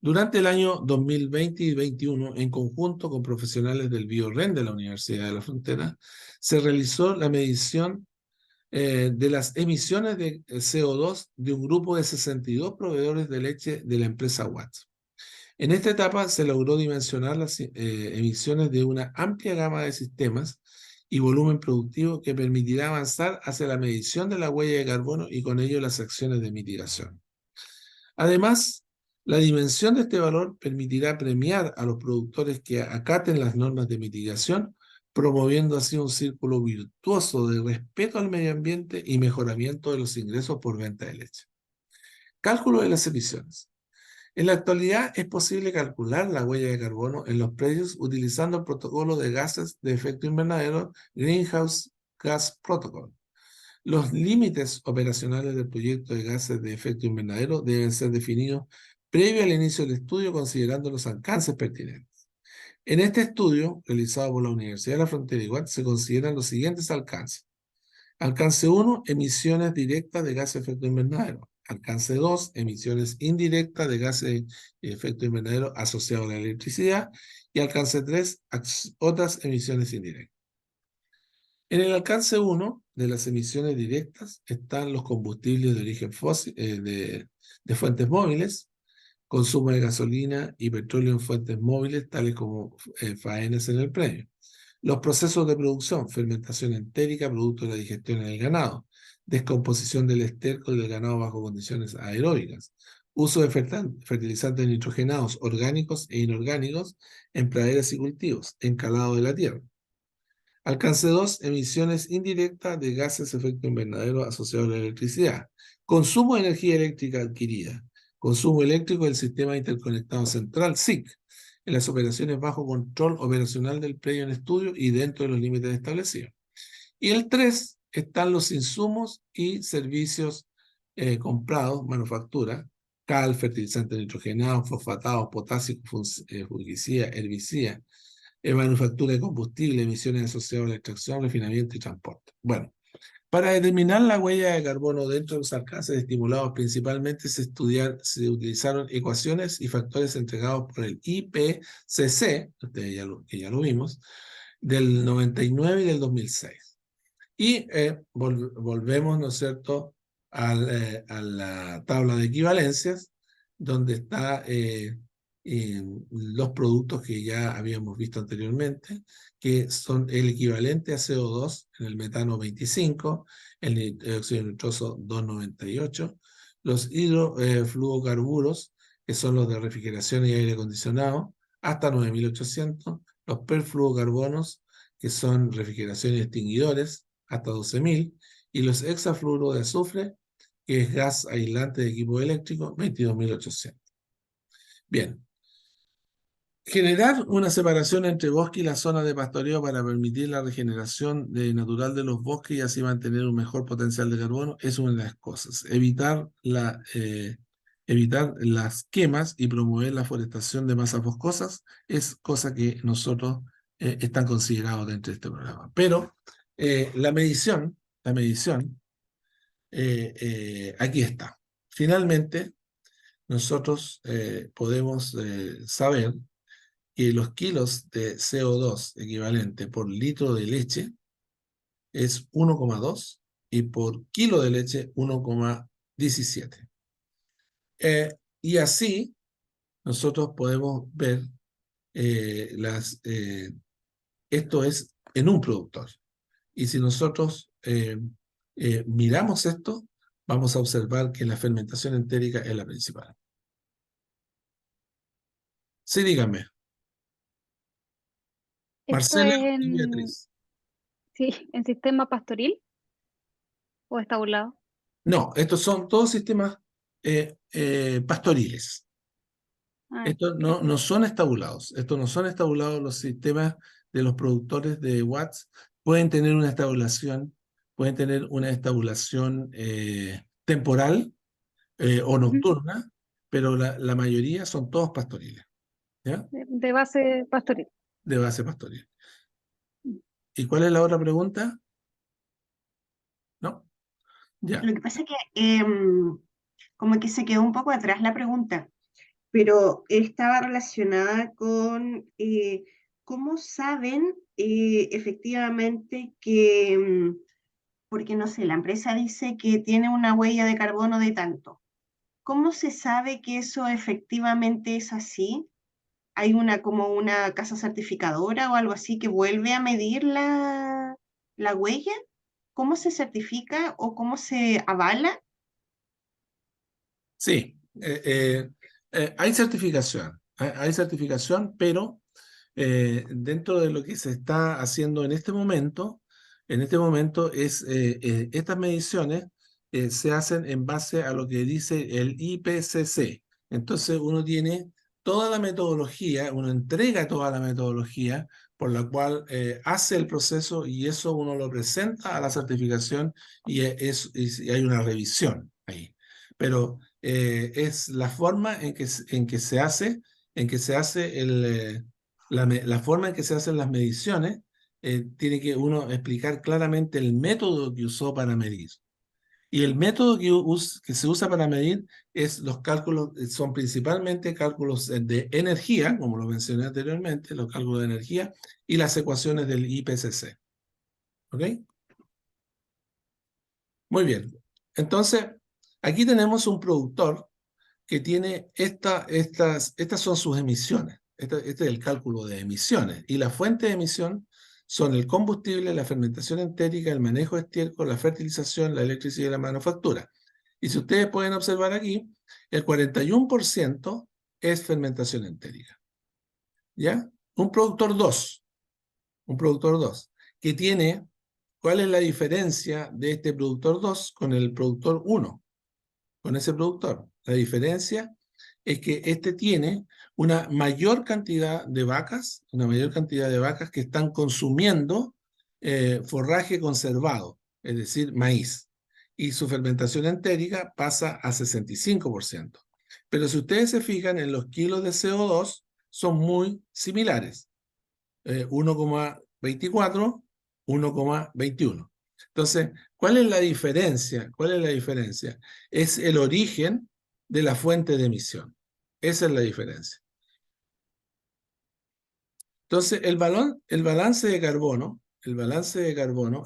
durante el año 2020 y 2021, en conjunto con profesionales del BioREN de la Universidad de la Frontera, se realizó la medición de las emisiones de CO2 de un grupo de 62 proveedores de leche de la empresa Watts. En esta etapa se logró dimensionar las emisiones de una amplia gama de sistemas y volumen productivo que permitirá avanzar hacia la medición de la huella de carbono y con ello las acciones de mitigación. Además, la dimensión de este valor permitirá premiar a los productores que acaten las normas de mitigación, promoviendo así un círculo virtuoso de respeto al medio ambiente y mejoramiento de los ingresos por venta de leche. Cálculo de las emisiones. En la actualidad es posible calcular la huella de carbono en los precios utilizando el protocolo de gases de efecto invernadero Greenhouse Gas Protocol. Los límites operacionales del proyecto de gases de efecto invernadero deben ser definidos previo al inicio del estudio considerando los alcances pertinentes. En este estudio, realizado por la Universidad de la Frontera y Watts, se consideran los siguientes alcances. Alcance 1, emisiones directas de gases de efecto invernadero. Alcance 2, emisiones indirectas de gases de efecto invernadero asociados a la electricidad. Y alcance 3, otras emisiones indirectas. En el alcance 1 de las emisiones directas están los combustibles de origen fósil, de fuentes móviles, consumo de gasolina y petróleo en fuentes móviles, tales como faenas en el predio. Los procesos de producción, fermentación entérica, producto de la digestión en el ganado, descomposición del esterco del ganado bajo condiciones aeróbicas, uso de fertilizantes nitrogenados orgánicos e inorgánicos en praderas y cultivos, encalado de la tierra. Alcance 2, emisiones indirectas de gases de efecto invernadero asociados a la electricidad. Consumo de energía eléctrica adquirida. Consumo eléctrico del sistema interconectado central, SIC, en las operaciones bajo control operacional del predio en estudio y dentro de los límites establecidos. Y el 3, están los insumos y servicios comprados, manufactura, cal, fertilizantes nitrogenados, fosfatados, potasio, fungicida, herbicida, manufactura de combustible, emisiones asociadas a la extracción, refinamiento y transporte. Bueno, Para determinar la huella de carbono dentro de los alcances estimulados, principalmente se utilizaron ecuaciones y factores entregados por el IPCC, que ya lo vimos, del 99 y del 2006. Y volvemos, ¿no es cierto?, a la tabla de equivalencias, donde está los productos que ya habíamos visto anteriormente, que son el equivalente a CO2 en el metano 25, el dióxido nitroso 298, los hidrofluorocarburos, que son los de refrigeración y aire acondicionado, hasta 9800, los perfluorocarbonos, que son refrigeración y extinguidores, hasta 12.000, y los hexafluoros de azufre, que es gas aislante de equipo eléctrico, 22.800. Bien. Generar una separación entre bosque y la zona de pastoreo para permitir la regeneración natural de los bosques y así mantener un mejor potencial de carbono es una de las cosas. Evitar las quemas y promover la forestación de masas boscosas es cosa que nosotros están considerados dentro de este programa. Pero la medición aquí está. Finalmente, nosotros podemos saber que los kilos de CO2 equivalente por litro de leche es 1,2 y por kilo de leche 1,17. Y así nosotros podemos ver esto es en un productor. Y si nosotros miramos esto, vamos a observar que la fermentación entérica es la principal. Sí, dígame, ¿Esto Marcela es y Beatriz. sí, en sistema pastoril o estabulado? No, estos son todos sistemas pastoriles. Ah, Estos ok. no son estabulados. Estos no son estabulados. Los sistemas de los productores de watts pueden tener una estabulación, temporal o Ujú. nocturna, pero la mayoría son todos pastoriles, ¿ya? De base pastoril. De base pastoril. ¿Y cuál es la otra pregunta? ¿No? Ya. Lo que pasa es que como que se quedó un poco atrás la pregunta, pero estaba relacionada con cómo saben efectivamente que, porque no sé, la empresa dice que tiene una huella de carbono de tanto. ¿Cómo se sabe que eso efectivamente es así? ¿Hay una como una casa certificadora o algo así que vuelve a medir la huella? ¿Cómo se certifica o cómo se avala? Sí. Hay certificación, pero dentro de lo que se está haciendo en este momento estas mediciones se hacen en base a lo que dice el IPCC. Entonces uno tiene toda la metodología, uno entrega toda la metodología por la cual hace el proceso y eso uno lo presenta a la certificación y hay una revisión ahí. Pero es la forma en que se hace la forma en que se hacen las mediciones, tiene que uno explicar claramente el método que usó para medir. Y el método que se usa para medir es los cálculos, son principalmente cálculos de energía, como lo mencioné anteriormente, los cálculos de energía y las ecuaciones del IPCC. ¿Ok? Muy bien. Entonces, aquí tenemos un productor que tiene estas son sus emisiones. Este es el cálculo de emisiones. Y la fuente de emisión son el combustible, la fermentación entérica, el manejo de estiércol, la fertilización, la electricidad y la manufactura. Y si ustedes pueden observar aquí, el 41% es fermentación entérica. ¿Ya? Un productor 2 que tiene, ¿cuál es la diferencia de este productor 2 con el productor 1? Con ese productor. La diferencia es que este tiene una mayor cantidad de vacas, que están consumiendo forraje conservado, es decir, maíz. Y su fermentación entérica pasa a 65%. Pero si ustedes se fijan en los kilos de CO2, son muy similares. 1,24, 1,21. Entonces, ¿cuál es la diferencia? ¿Cuál es la diferencia? Es el origen de la fuente de emisión. Esa es la diferencia. Entonces, el balance de carbono,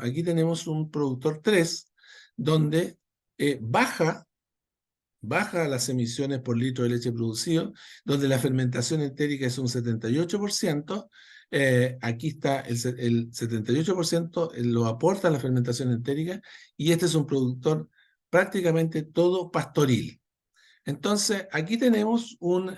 aquí tenemos un productor 3, donde baja las emisiones por litro de leche producido, donde la fermentación entérica es un 78%. Aquí está el 78% lo aporta la fermentación entérica, y este es un productor prácticamente todo pastoril. Entonces, aquí tenemos un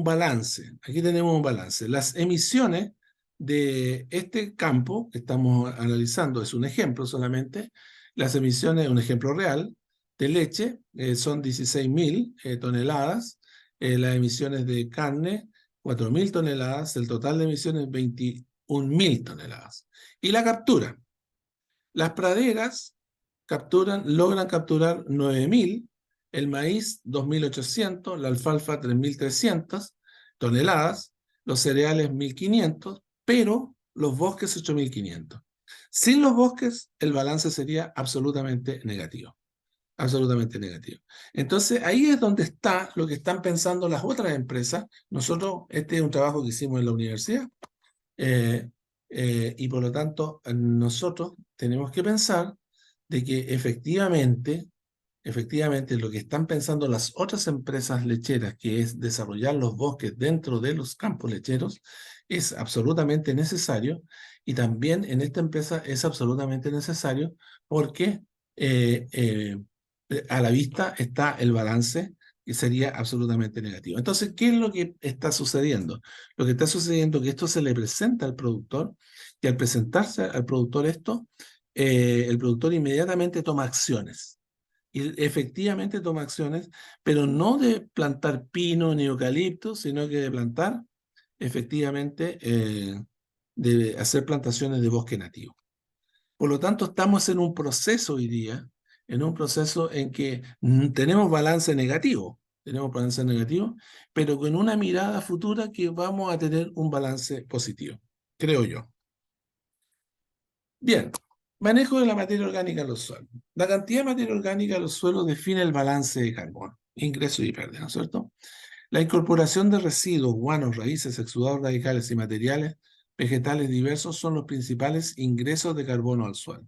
balance. Aquí tenemos un balance. Las emisiones de este campo que estamos analizando, es un ejemplo solamente, las emisiones, un ejemplo real, de leche son 16.000 toneladas, las emisiones de carne, 4.000 toneladas, el total de emisiones 21.000 toneladas. Y la captura. Las praderas logran capturar 9.000, el maíz 2.800, la alfalfa 3.300 toneladas, los cereales 1.500, pero los bosques 8.500. Sin los bosques, el balance sería absolutamente negativo. Absolutamente negativo. Entonces, ahí es donde está lo que están pensando las otras empresas. Nosotros, este es un trabajo que hicimos en la universidad, eh, y por lo tanto, nosotros tenemos que pensar de que efectivamente lo que están pensando las otras empresas lecheras, que es desarrollar los bosques dentro de los campos lecheros, es absolutamente necesario, y también en esta empresa es absolutamente necesario porque a la vista está el balance, que sería absolutamente negativo. Entonces, ¿qué es lo que está sucediendo? Lo que está sucediendo es que esto se le presenta al productor, y al presentarse al productor esto, el productor inmediatamente toma acciones. Y efectivamente toma acciones, pero no de plantar pino ni eucalipto, sino que de plantar, efectivamente, de hacer plantaciones de bosque nativo. Por lo tanto, estamos en un proceso hoy día, en un proceso en que tenemos balance negativo, pero con una mirada futura que vamos a tener un balance positivo, creo yo. Bien, manejo de la materia orgánica en los suelos. La cantidad de materia orgánica en los suelos define el balance de carbono, ingreso y pérdida, ¿no es cierto? La incorporación de residuos, guanos, raíces, exudados radicales y materiales vegetales diversos son los principales ingresos de carbono al suelo.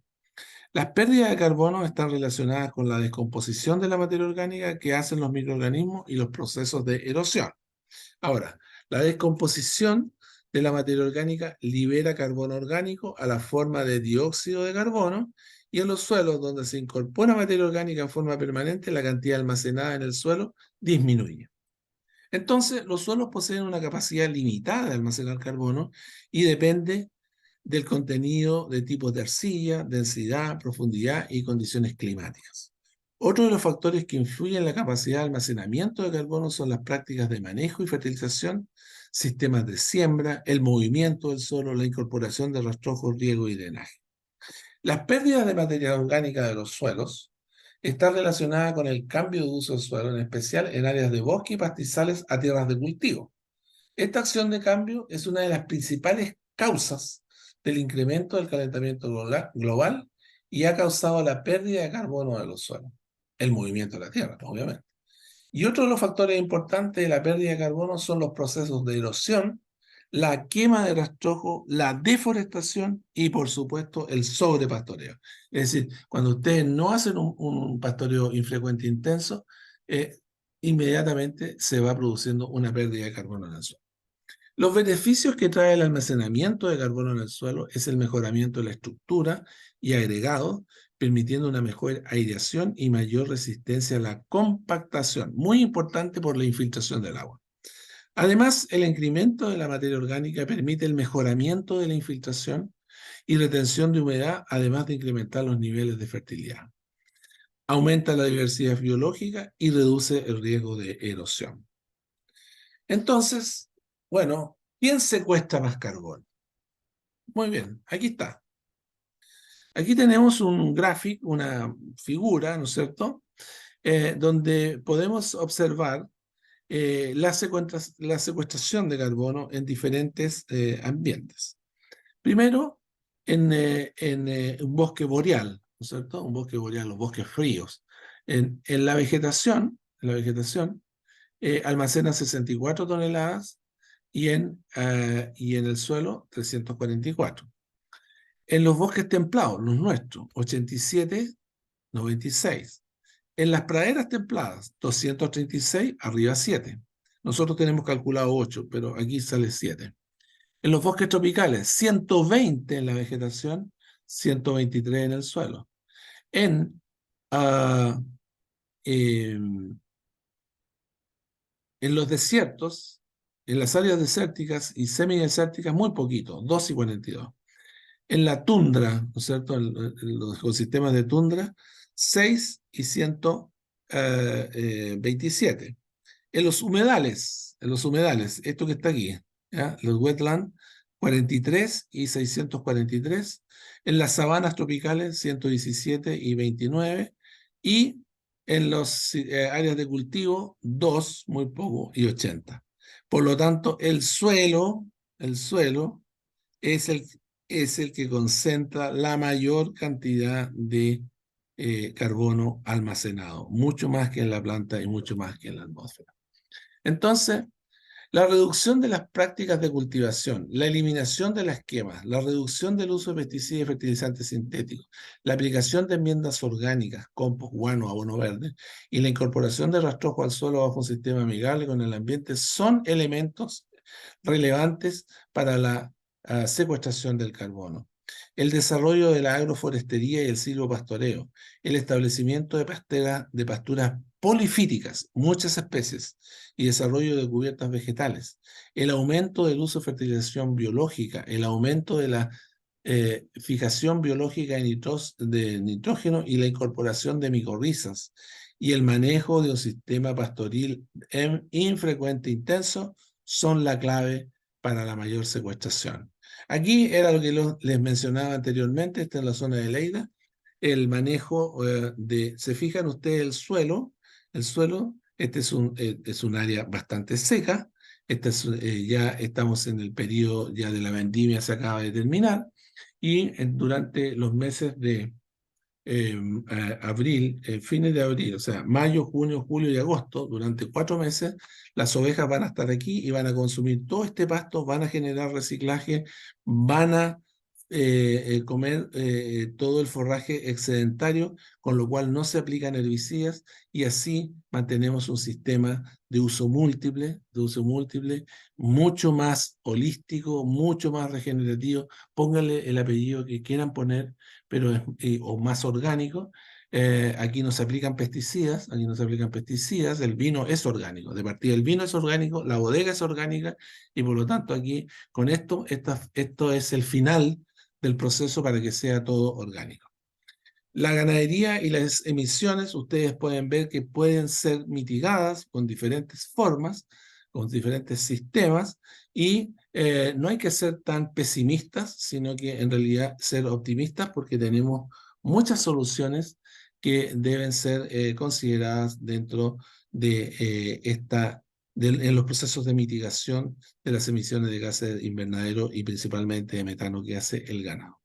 Las pérdidas de carbono están relacionadas con la descomposición de la materia orgánica que hacen los microorganismos y los procesos de erosión. Ahora, la descomposición de la materia orgánica libera carbono orgánico a la forma de dióxido de carbono, y en los suelos donde se incorpora materia orgánica en forma permanente, la cantidad almacenada en el suelo disminuye. Entonces, los suelos poseen una capacidad limitada de almacenar carbono y depende del contenido de tipos de arcilla, densidad, profundidad y condiciones climáticas. Otro de los factores que influyen en la capacidad de almacenamiento de carbono son las prácticas de manejo y fertilización, sistemas de siembra, el movimiento del suelo, la incorporación de rastrojos, riego y drenaje. Las pérdidas de materia orgánica de los suelos están relacionadas con el cambio de uso del suelo, en especial en áreas de bosque y pastizales a tierras de cultivo. Esta acción de cambio es una de las principales causas del incremento del calentamiento global, y ha causado la pérdida de carbono de los suelos, el movimiento de la Tierra, obviamente. Y otro de los factores importantes de la pérdida de carbono son los procesos de erosión, la quema de rastrojo, la deforestación y, por supuesto, el sobrepastoreo. Es decir, cuando ustedes no hacen un pastoreo infrecuente e intenso, inmediatamente se va produciendo una pérdida de carbono en el suelo. Los beneficios que trae el almacenamiento de carbono en el suelo es el mejoramiento de la estructura y agregados, permitiendo una mejor aireación y mayor resistencia a la compactación, muy importante por la infiltración del agua. Además, el incremento de la materia orgánica permite el mejoramiento de la infiltración y retención de humedad, además de incrementar los niveles de fertilidad. Aumenta la diversidad biológica y reduce el riesgo de erosión. Entonces, bueno, ¿quién secuestra más carbono? Muy bien, aquí está. Aquí tenemos un gráfico, una figura, ¿no es cierto?, donde podemos observar la secuestración de carbono en diferentes ambientes. Primero, un bosque boreal, ¿no es cierto? Un bosque boreal, los bosques fríos. En la vegetación, almacena 64 toneladas y en el suelo 344. En los bosques templados, los nuestros, 87, 96. En las praderas templadas, 236, arriba 7. Nosotros tenemos calculado 8, pero aquí sale 7. En los bosques tropicales, 120 en la vegetación, 123 en el suelo. En, uh, eh, en los desiertos, en las áreas desérticas y semidesérticas, muy poquito, 2 y 42. En la tundra, ¿no es cierto? En los ecosistemas de tundra, 6 y 127. En los humedales, esto que está aquí, ¿ya? Los wetlands, 43 y 643. En las sabanas tropicales, 117 y 29. Y en las áreas de cultivo, 2, muy poco, y 80. Por lo tanto, el suelo es el que concentra la mayor cantidad de carbono almacenado, mucho más que en la planta y mucho más que en la atmósfera. Entonces, la reducción de las prácticas de cultivación, la eliminación de las quemas, la reducción del uso de pesticidas y fertilizantes sintéticos, la aplicación de enmiendas orgánicas, compost, guano, abono verde, y la incorporación de rastrojo al suelo bajo un sistema amigable con el ambiente son elementos relevantes para la secuestración del carbono. El desarrollo de la agroforestería y el silvopastoreo, el establecimiento de pasturas polifíticas, muchas especies, y desarrollo de cubiertas vegetales, el aumento del uso de fertilización biológica, el aumento de la fijación biológica de nitrógeno y la incorporación de micorrizas, y el manejo de un sistema pastoril infrecuente e intenso son la clave para la mayor secuestración. Aquí era lo que les mencionaba anteriormente, esta es la zona de Lleida, el manejo se fijan ustedes el suelo, este es un área bastante seca, ya estamos en el periodo ya de la vendimia, se acaba de terminar, y durante los meses de abril, fines de abril, o sea, mayo, junio, julio y agosto, durante 4 meses, las ovejas van a estar aquí y van a consumir todo este pasto, van a generar reciclaje, van a comer todo el forraje excedentario, con lo cual no se aplican herbicidas y así mantenemos un sistema de uso múltiple, mucho más holístico, mucho más regenerativo. Pónganle el apellido que quieran poner, pero o más orgánico. Aquí no se aplican pesticidas, el vino es orgánico, de partida el vino es orgánico, la bodega es orgánica y por lo tanto aquí con esto es el final del proceso para que sea todo orgánico. La ganadería y las emisiones, ustedes pueden ver que pueden ser mitigadas con diferentes formas, con diferentes sistemas, y no hay que ser tan pesimistas, sino que en realidad ser optimistas porque tenemos muchas soluciones que deben ser consideradas dentro de en los procesos de mitigación de las emisiones de gases de invernadero y principalmente de metano que hace el ganado.